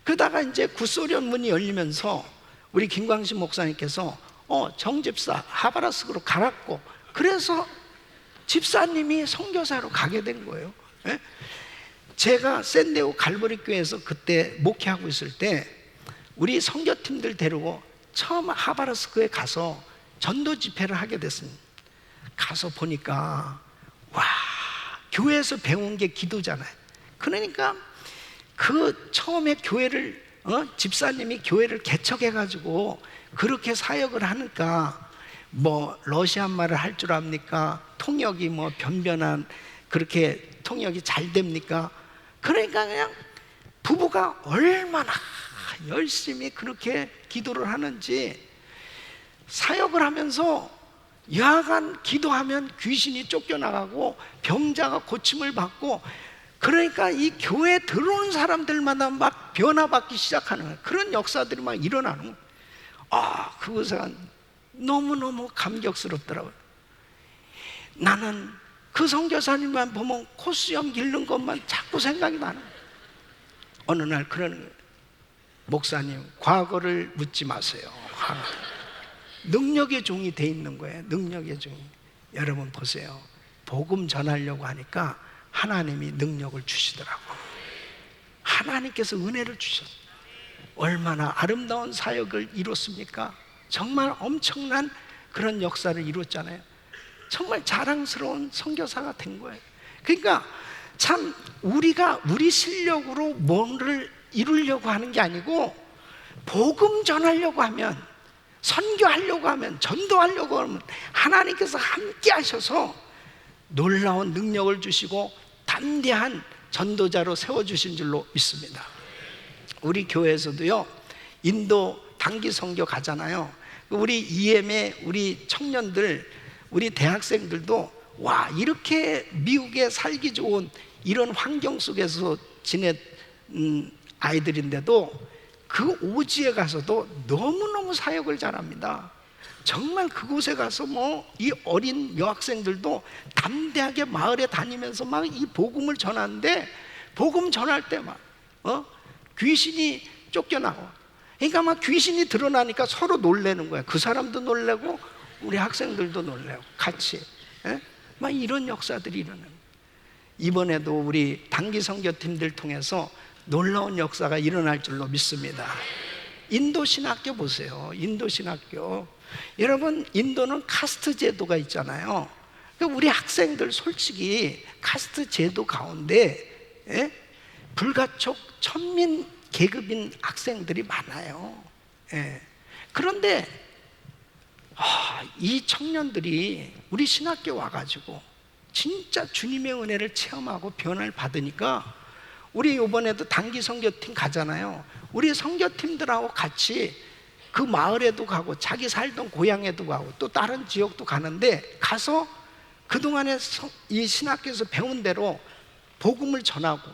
그러다가 이제 구소련 문이 열리면서 우리 김광신 목사님께서 정집사 하바rov스크로 가라고, 그래서 집사님이 선교사로 가게 된 거예요. 제가 샌디에고 갈보리 교회에서 그때 목회하고 있을 때 우리 선교팀들 데리고 처음 하바rov스크에 가서 전도 집회를 하게 됐습니다. 가서 보니까 와, 교회에서 배운 게 기도잖아요. 그러니까 그 처음에 교회를 집사님이 교회를 개척해가지고 그렇게 사역을 하니까 뭐 러시아 말을 할 줄 압니까? 통역이 뭐 변변한 그렇게 통역이 잘 됩니까? 그러니까 그냥 부부가 얼마나 열심히 그렇게 기도를 하는지, 사역을 하면서 야간 기도하면 귀신이 쫓겨나가고 병자가 고침을 받고, 그러니까 이 교회에 들어오는 사람들마다 막 변화받기 시작하는 거예요. 그런 역사들이 막 일어나는 거예요. 그것은 너무너무 감격스럽더라고요. 나는 그 선교사님만 보면 콧수염 기른 것만 자꾸 생각이 나는 거예요. 어느 날 그런 목사님, 과거를 묻지 마세요. 능력의 종이 돼 있는 거예요. 능력의 종이. 여러분 보세요. 복음 전하려고 하니까 하나님이 능력을 주시더라고. 하나님께서 은혜를 주셨어요. 얼마나 아름다운 사역을 이뤘습니까? 정말 엄청난 그런 역사를 이뤘잖아요. 정말 자랑스러운 선교사가 된 거예요. 그러니까 참 우리가 우리 실력으로 뭐를 이루려고 하는 게 아니고, 복음 전하려고 하면, 선교하려고 하면, 전도하려고 하면 하나님께서 함께 하셔서 놀라운 능력을 주시고 담대한 전도자로 세워주신 줄로 믿습니다. 우리 교회에서도요, 인도 단기 선교 가잖아요. 우리 EM의 우리 청년들, 우리 대학생들도 와, 이렇게 미국에 살기 좋은 이런 환경 속에서 지낸 아이들인데도 그 오지에 가서도 너무너무 사역을 잘합니다. 정말 그곳에 가서 뭐 이 어린 여학생들도 담대하게 마을에 다니면서 막 이 복음을 전하는데, 복음 전할 때 막 귀신이 쫓겨나고, 그러니까 막 귀신이 드러나니까 서로 놀래는 거야. 그 사람도 놀래고 우리 학생들도 놀래고 같이 막 이런 역사들이 일어나는 거예요. 이번에도 우리 단기 선교팀들 통해서 놀라운 역사가 일어날 줄로 믿습니다. 인도 신학교 보세요. 인도 신학교. 여러분, 인도는 카스트 제도가 있잖아요. 우리 학생들 솔직히 카스트 제도 가운데 불가촉 천민 계급인 학생들이 많아요. 그런데 이 청년들이 우리 신학교 와가지고 진짜 주님의 은혜를 체험하고 변화를 받으니까, 우리 이번에도 단기 선교팀 가잖아요. 우리 선교팀들하고 같이 그 마을에도 가고 자기 살던 고향에도 가고 또 다른 지역도 가는데, 가서 그동안에 이 신학교에서 배운 대로 복음을 전하고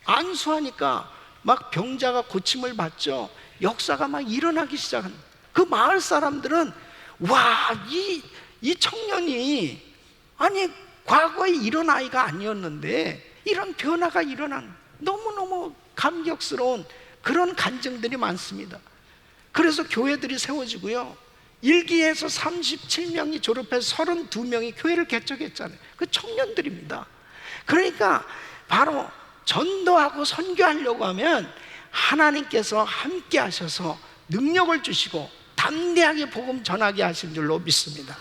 안수하니까 막 병자가 고침을 받죠. 역사가 막 일어나기 시작한. 그 마을 사람들은 와, 이 청년이 아니 과거에 이런 아이가 아니었는데 이런 변화가 일어난, 너무너무 감격스러운 그런 간증들이 많습니다. 그래서 교회들이 세워지고요, 1기에서 37명이 졸업해서 32명이 교회를 개척했잖아요. 그 청년들입니다. 그러니까 바로 전도하고 선교하려고 하면 하나님께서 함께 하셔서 능력을 주시고 담대하게 복음 전하게 하신 줄로 믿습니다.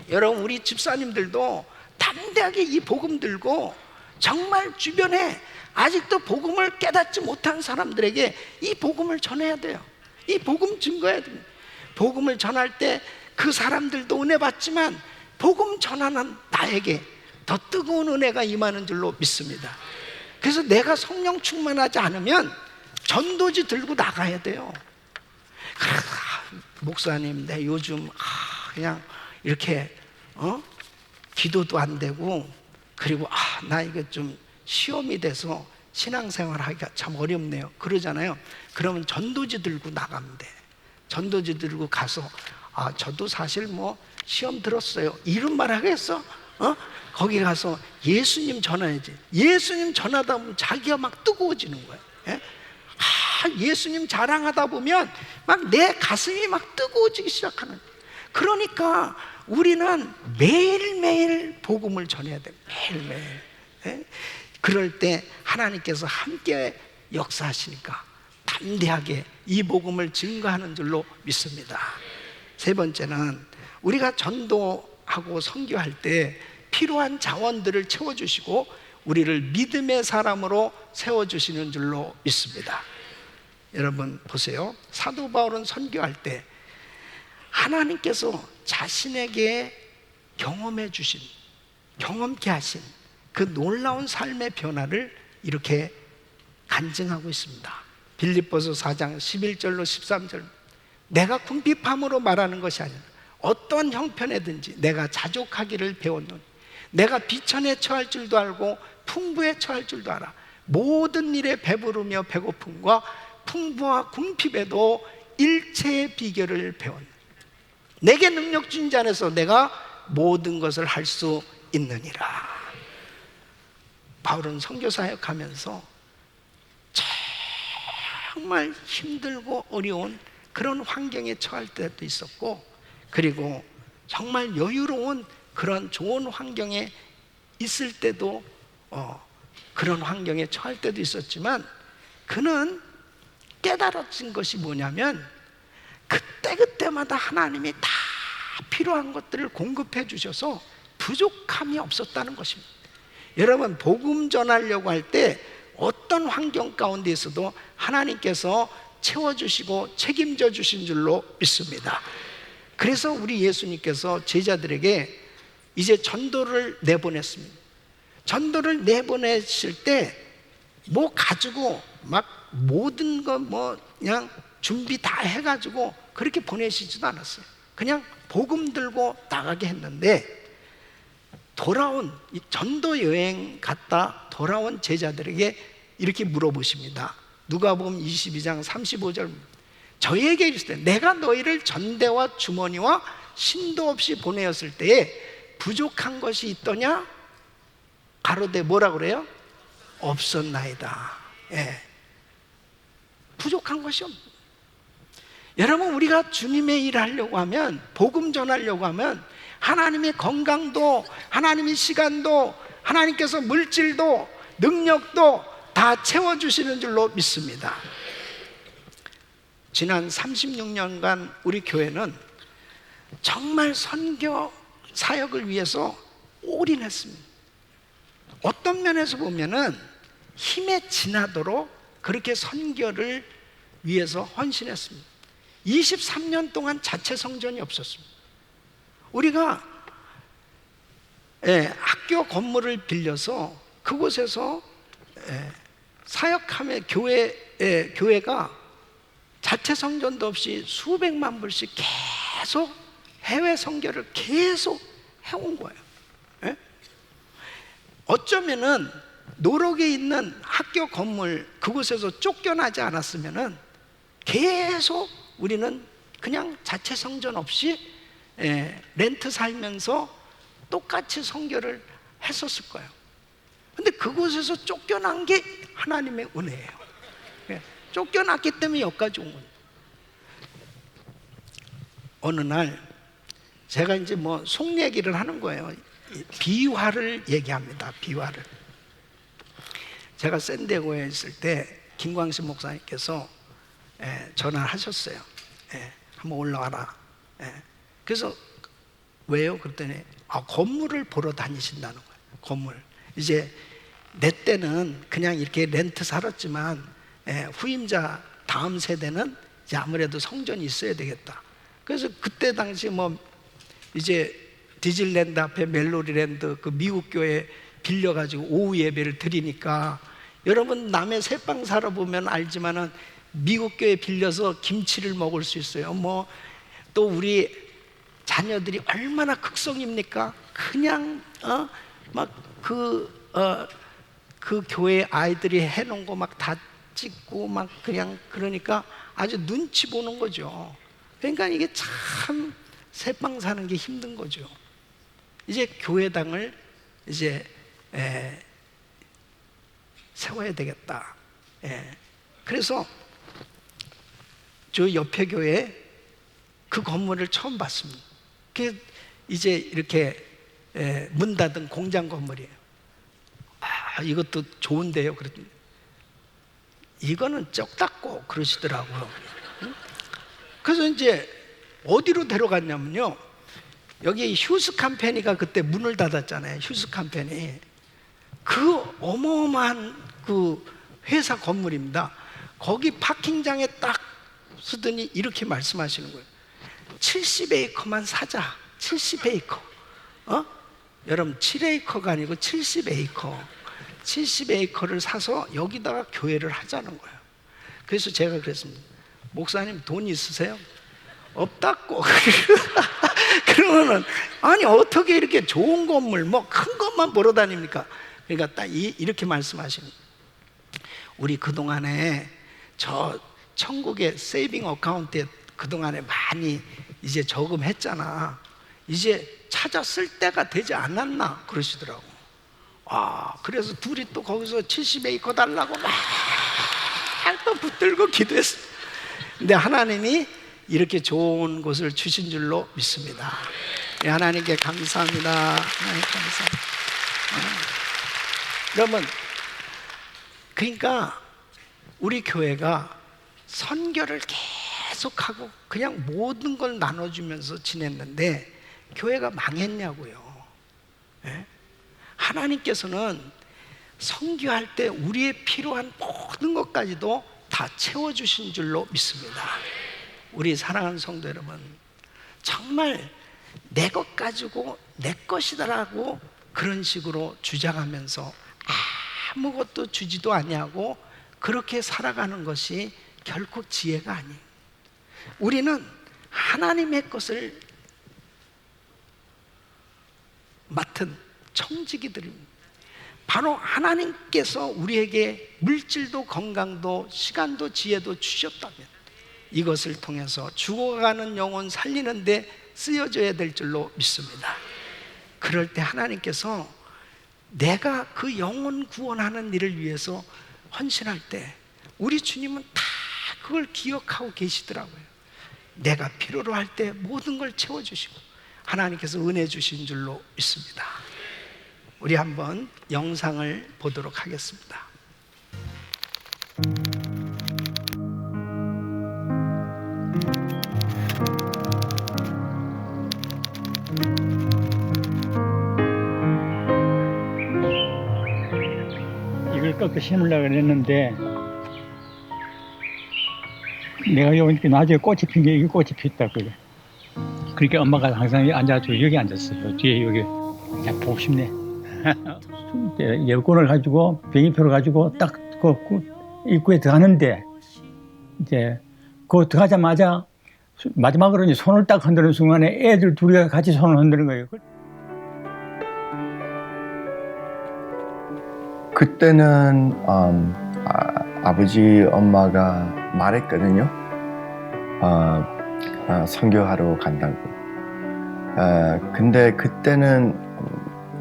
여러분, 우리 집사님들도 담대하게 이 복음 들고 정말 주변에 아직도 복음을 깨닫지 못한 사람들에게 이 복음을 전해야 돼요. 이 복음 증거해야 됩니다. 복음을 전할 때 그 사람들도 은혜 받지만 복음 전하는 나에게 더 뜨거운 은혜가 임하는 줄로 믿습니다. 그래서 내가 성령 충만하지 않으면 전도지 들고 나가야 돼요. 목사님, 내 요즘 그냥 이렇게 기도도 안 되고, 그리고 나 이거 좀 시험이 돼서 신앙생활 하기가 참 어렵네요, 그러잖아요. 그러면 전도지 들고 나가면 돼. 전도지 들고 가서 저도 사실 뭐 시험 들었어요, 이런 말 하겠어? 거기 가서 예수님 전해야지. 예수님 전하다 보면 자기가 막 뜨거워지는 거예요. 예수님 자랑하다 보면 막 내 가슴이 막 뜨거워지기 시작하는. 그러니까 우리는 매일매일 복음을 전해야 돼요. 매일매일. 그럴 때 하나님께서 함께 역사하시니까 담대하게 이 복음을 증거하는 줄로 믿습니다. 세 번째는, 우리가 전도하고 선교할 때 필요한 자원들을 채워주시고 우리를 믿음의 사람으로 세워주시는 줄로 믿습니다. 여러분 보세요. 사도 바울은 선교할 때 하나님께서 자신에게 경험해 주신, 경험케 하신 그 놀라운 삶의 변화를 이렇게 간증하고 있습니다. 빌립보서 4장 11절로 13절, 내가 궁핍함으로 말하는 것이 아니라 어떤 형편에든지 내가 자족하기를 배웠노니 내가 비천에 처할 줄도 알고 풍부에 처할 줄도 알아. 모든 일에 배부르며 배고픔과 풍부와 궁핍에도 일체의 비결을 배웠노니 내게 능력 준 자 안에서 내가 모든 것을 할 수 있느니라. 바울은 선교 사역하면서 정말 힘들고 어려운 그런 환경에 처할 때도 있었고, 그리고 정말 여유로운 그런 좋은 환경에 있을 때도 그런 환경에 처할 때도 있었지만, 그는 깨달아진 것이 뭐냐면 그때그때마다 하나님이 다 필요한 것들을 공급해 주셔서 부족함이 없었다는 것입니다. 여러분, 복음 전하려고 할 때 어떤 환경 가운데에서도 하나님께서 채워주시고 책임져 주신 줄로 믿습니다. 그래서 우리 예수님께서 제자들에게 이제 전도를 내보냈습니다. 전도를 내보내실 때 뭐 가지고 막 모든 거 뭐 그냥 준비 다 해가지고 그렇게 보내시지도 않았어요. 그냥 복음 들고 나가게 했는데, 돌아온 전도 여행 갔다 돌아온 제자들에게 이렇게 물어보십니다. 누가복음 22장 35절, 저희에게 이르시되 내가 너희를 전대와 주머니와 신도 없이 보내었을 때에 부족한 것이 있더냐? 가로되 뭐라 그래요? 없었나이다. 부족한 것이 없. 여러분, 우리가 주님의 일을 하려고 하면, 복음 전하려고 하면 하나님의 건강도, 하나님의 시간도, 하나님께서 물질도 능력도 다 채워주시는 줄로 믿습니다. 지난 36년간 우리 교회는 정말 선교 사역을 위해서 올인했습니다. 어떤 면에서 보면은 힘에 지나도록 그렇게 선교를 위해서 헌신했습니다. 23년 동안 자체 성전이 없었습니다. 우리가 학교 건물을 빌려서 그곳에서 사역하며 교회가 자체 성전도 없이 수백만 불씩 계속 해외 선교를 계속 해온 거예요. 어쩌면은 노력에 있는 학교 건물 그곳에서 쫓겨나지 않았으면은 계속 우리는 그냥 자체 성전 없이 렌트 살면서 똑같이 선교를 했었을 거예요. 근데 그곳에서 쫓겨난 게 하나님의 은혜예요. 쫓겨났기 때문에 여기까지 온 거예요. 어느 날 제가 이제 뭐 속 얘기를 하는 거예요. 비화를 얘기합니다. 비화를. 제가 샌디에고에 있을 때 김광식 목사님께서 전화를 하셨어요. 한번 올라와라. 그래서 왜요? 그랬더니 건물을 보러 다니신다는 거예요. 건물. 이제 내 때는 그냥 이렇게 렌트 살았지만 후임자 다음 세대는 이제 아무래도 성전이 있어야 되겠다. 그래서 그때 당시 뭐 이제 디즈니랜드 앞에 멜로디랜드 그 미국 교회 빌려가지고 오후 예배를 드리니까, 여러분 남의 새빵 살아보면 알지만은 미국 교회 빌려서 김치를 먹을 수 있어요. 뭐 또 우리 자녀들이 얼마나 극성입니까? 그냥 그 교회 아이들이 해놓은 거 막 다 찍고 막 그냥, 그러니까 아주 눈치 보는 거죠. 그러니까 이게 참 새빵 사는 게 힘든 거죠. 이제 교회당을 이제 세워야 되겠다. 그래서 저 옆에 교회 그 건물을 처음 봤습니다. 그게 이제 이렇게 문 닫은 공장 건물이에요. 이것도 좋은데요. 그랬더니 이거는 쩍 닫고 그러시더라고요. 그래서 이제 어디로 데려갔냐면요, 여기 휴스 컴퍼니가 그때 문을 닫았잖아요. 휴스 컴퍼니. 그 어마어마한 그 회사 건물입니다. 거기 파킹장에 딱 쓰더니 이렇게 말씀하시는 거예요. 70에이커만 사자. 70에이커. 여러분 7에이커가 아니고 70에이커. 70에이커를 사서 여기다가 교회를 하자는 거예요. 그래서 제가 그랬습니다. 목사님 돈 있으세요? 없다고. 그러면은 아니 어떻게 이렇게 좋은 건물 뭐 큰 것만 보러 다닙니까? 그러니까 딱 이렇게 말씀하시는 거예요. 우리 그동안에 저 천국의 세이빙 어카운트에 그동안에 많이 이제 저금했잖아. 이제 찾아 쓸 때가 되지 않았나 그러시더라고. 그래서 둘이 또 거기서 70에이커 달라고 막 또 붙들고 기도했어. 근데 하나님이 이렇게 좋은 곳을 주신 줄로 믿습니다. 하나님께 감사합니다. 하나님 감사합니다. 여러분, 그러니까 우리 교회가 선교를 계속하고 그냥 모든 걸 나눠주면서 지냈는데 교회가 망했냐고요. 하나님께서는 선교할 때 우리의 필요한 모든 것까지도 다 채워주신 줄로 믿습니다. 우리 사랑하는 성도 여러분, 정말 내 것 가지고 내 것이다라고 그런 식으로 주장하면서 아무것도 주지도 아니하고 그렇게 살아가는 것이 결코 지혜가 아니에요. 우리는 하나님의 것을 맡은 청지기들입니다. 바로 하나님께서 우리에게 물질도 건강도 시간도 지혜도 주셨다면 이것을 통해서 죽어가는 영혼 살리는 데 쓰여져야 될 줄로 믿습니다. 그럴 때 하나님께서 내가 그 영혼 구원하는 일을 위해서 헌신할 때 우리 주님은 다 그걸 기억하고 계시더라고요. 내가 필요로 할 때 모든 걸 채워주시고 하나님께서 은혜 주신 줄로 믿습니다. 우리 한번 영상을 보도록 하겠습니다. 꺾어 심으려고 그랬는데 내가 여기 나중에 꽃이 핀 게 이게 꽃이 피었다고 그래. 그러니까 엄마가 항상 앉아가지고 여기 앉았어요. 뒤에 여기 그냥 보고 싶네. 여권을 가지고 비행기표를 가지고 딱 그 입구에 들어가는데 이제 그 들어가자마자 마지막으로 이제 손을 딱 흔드는 순간에 애들 둘이 같이 손을 흔드는 거예요. 그때는 아버지 엄마가 말했거든요. 선교하러 간다고. 근데 그때는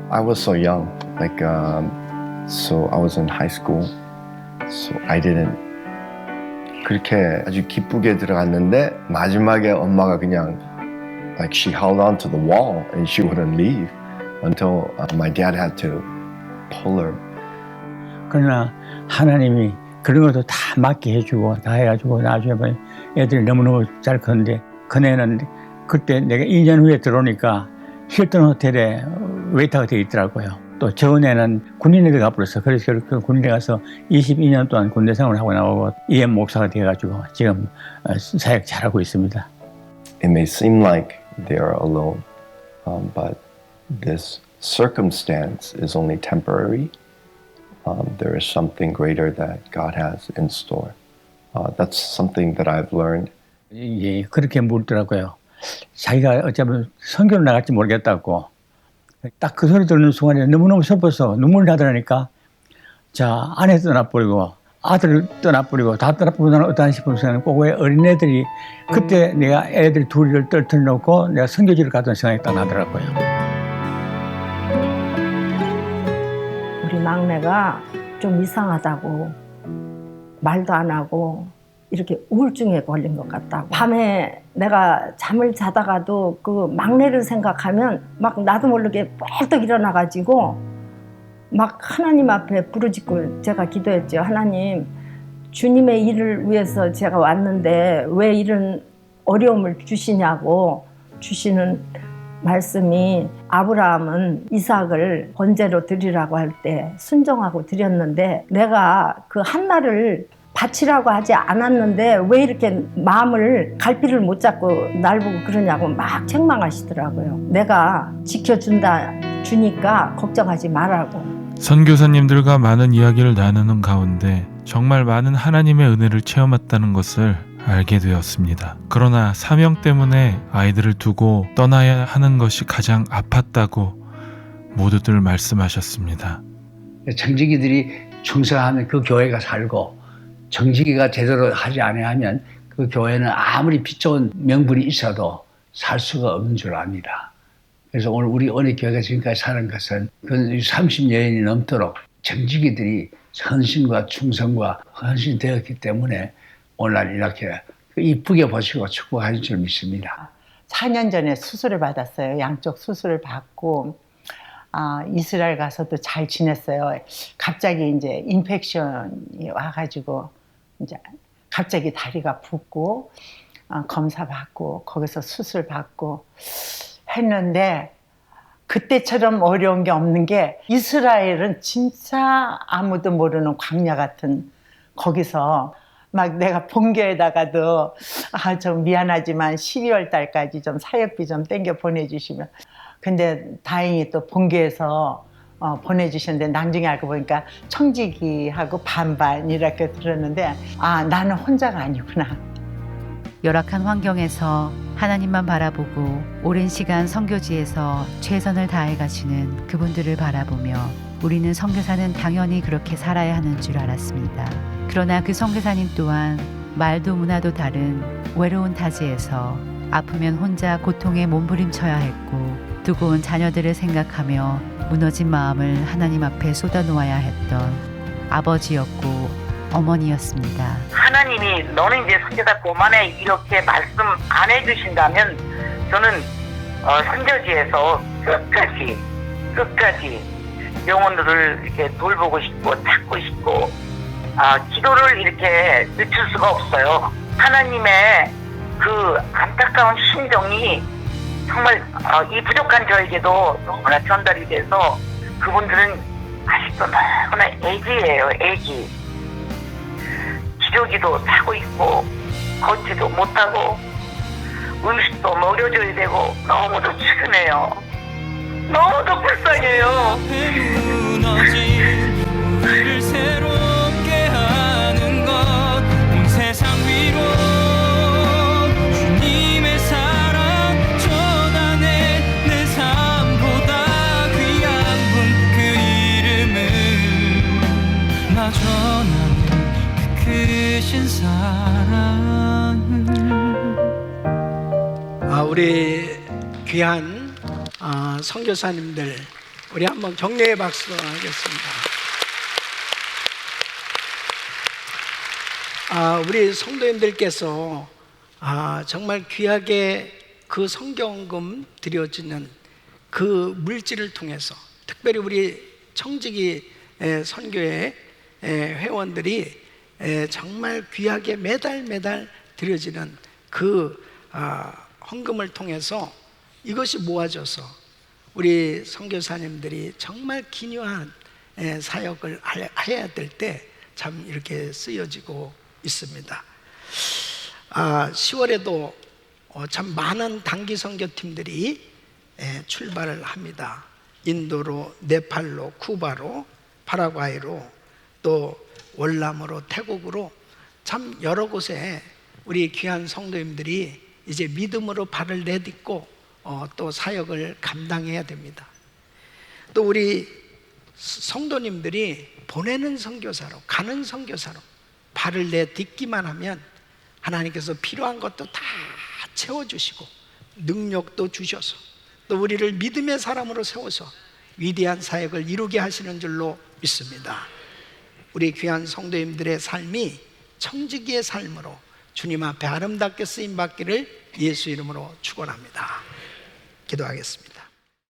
I was so young, like so I was in high school, so I didn't. 그렇게 아주 기쁘게 들어갔는데 마지막에 엄마가 그냥 like she held on to the wall and she wouldn't leave until my dad had to pull her. 그러나 하나님이 그런 것도 다 맞게 해주고 다 해가지고 나중에 애들이 너무너무 잘 컸는데 그네는 그때 내가 2년 후에 들어오니까 힐튼 호텔에 웨이터가 되어 있더라고요. 또 저은애는 군인에 가버렸어. 그래서 그 군인에 가서 22년 동안 군대 생활을 하고 나오고 EM 목사가 되어가지고 지금 사역 잘하고 있습니다. It may seem like they are alone, but this circumstance is only temporary. There is something greater that God has in store. That's something that I've learned. 예, 그렇게 묻더라고요. 자기가 어쩌면 선교를 나갈지 모르겠다고. 딱 그 소리 듣는 순간에 너무너무 슬퍼서 눈물이 나더라니까. 자, 아내 떠나버리고 아들 떠나버리고 다 떠나버리고 나는 어떠한 싶은 순간에 꼭 왜 어린애들이 그때 내가 애들 둘을 떨어뜨려놓고 내가 선교지를 가던 생각이 딱 나더라고요. 우리 막내가 좀 이상하다고 말도 안 하고 이렇게 우울증에 걸린 것 같다고. 밤에 내가 잠을 자다가도 그 막내를 생각하면 막 나도 모르게 뻘떡 일어나가지고 막 하나님 앞에 부르짖고 제가 기도했죠. 하나님, 주님의 일을 위해서 제가 왔는데 왜 이런 어려움을 주시냐고. 주시는 말씀이 아브라함은 이삭을 번제로 드리라고 할 때 순종하고 드렸는데 내가 그 한나를 바치라고 하지 않았는데 왜 이렇게 마음을 갈피를 못 잡고 날 보고 그러냐고 막 책망하시더라고요. 내가 지켜준다 주니까 걱정하지 말라고. 선교사님들과 많은 이야기를 나누는 가운데 정말 많은 하나님의 은혜를 체험했다는 것을 알게 되었습니다. 그러나 사명 때문에 아이들을 두고 떠나야 하는 것이 가장 아팠다고 모두들 말씀하셨습니다. 정직이들이 충성하면 그 교회가 살고 정직이가 제대로 하지 않으면 그 교회는 아무리 빛 좋은 명분이 있어도 살 수가 없는 줄 압니다. 그래서 오늘 우리 언익교회가 지금까지 사는 것은 그 30년이 넘도록 정직이들이 헌신과 충성과 헌신이 되었기 때문에 오늘날 이렇게 이쁘게 보시고 축복하실 줄 믿습니다. 4년 전에 수술을 받았어요. 양쪽 수술을 받고 이스라엘 가서도 잘 지냈어요. 갑자기 이제 인펙션이 와가지고 이제 갑자기 다리가 붓고 검사 받고 거기서 수술 받고 했는데 그때처럼 어려운 게 없는 게 이스라엘은 진짜 아무도 모르는 광야 같은 거기서 막 내가 본교에다가도 좀 미안하지만 12월 달까지 좀 사역비 좀 땡겨 보내주시면 근데 다행히 또 본교에서 보내주셨는데 나중에 알고 보니까 청지기하고 반반 이렇게 들었는데 나는 혼자가 아니구나. 열악한 환경에서 하나님만 바라보고 오랜 시간 선교지에서 최선을 다해 가시는 그분들을 바라보며 우리는 선교사는 당연히 그렇게 살아야 하는 줄 알았습니다. 그러나 그 선교사님 또한 말도 문화도 다른 외로운 타지에서 아프면 혼자 고통에 몸부림쳐야 했고 두고 온 자녀들을 생각하며 무너진 마음을 하나님 앞에 쏟아놓아야 했던 아버지였고 어머니였습니다. 하나님이 너는 이제 선교사 그만해 이렇게 말씀 안 해주신다면 저는 선교지에서 끝까지 영혼들을 이렇게 돌보고 싶고 찾고 싶고 기도를 이렇게 늦출 수가 없어요. 하나님의 그 안타까운 심정이 정말 이 부족한 저에게도 너무나 전달이 돼서 그분들은 아직도 너무나 애기예요, 애기. 기저귀도 차고 있고 걷지도 못하고 음식도 먹여줘야 되고 너무도 치근해요. 너무도 불쌍해요. 우리를 새롭게 하는 것 온 세상 위로 주님의 사랑 전하네. 내 삶보다 귀한 분 그 이름을 나 전하네. 그 크신 사랑을. 우리 귀한 선교사님들, 우리 한번 격려의 박수 하겠습니다. 우리 성도님들께서 정말 귀하게 그 성경금 드려지는 그 물질을 통해서, 특별히 우리 청지기 선교회 회원들이 정말 귀하게 매달 드려지는 그 헌금을 통해서 이것이 모아져서 우리 선교사님들이 정말 기묘한 사역을 해야 될 때 참 이렇게 쓰여지고 있습니다. 10월에도 참 많은 단기 선교팀들이 출발을 합니다. 인도로, 네팔로, 쿠바로, 파라과이로, 또 월남으로, 태국으로 참 여러 곳에 우리 귀한 성도님들이 이제 믿음으로 발을 내딛고 또 사역을 감당해야 됩니다. 또 우리 성도님들이 보내는 선교사로, 가는 선교사로 발을 내딛기만 하면 하나님께서 필요한 것도 다 채워주시고 능력도 주셔서 또 우리를 믿음의 사람으로 세워서 위대한 사역을 이루게 하시는 줄로 믿습니다. 우리 귀한 성도님들의 삶이 청지기의 삶으로 주님 앞에 아름답게 쓰임받기를 예수 이름으로 축원합니다. 기도하겠습니다.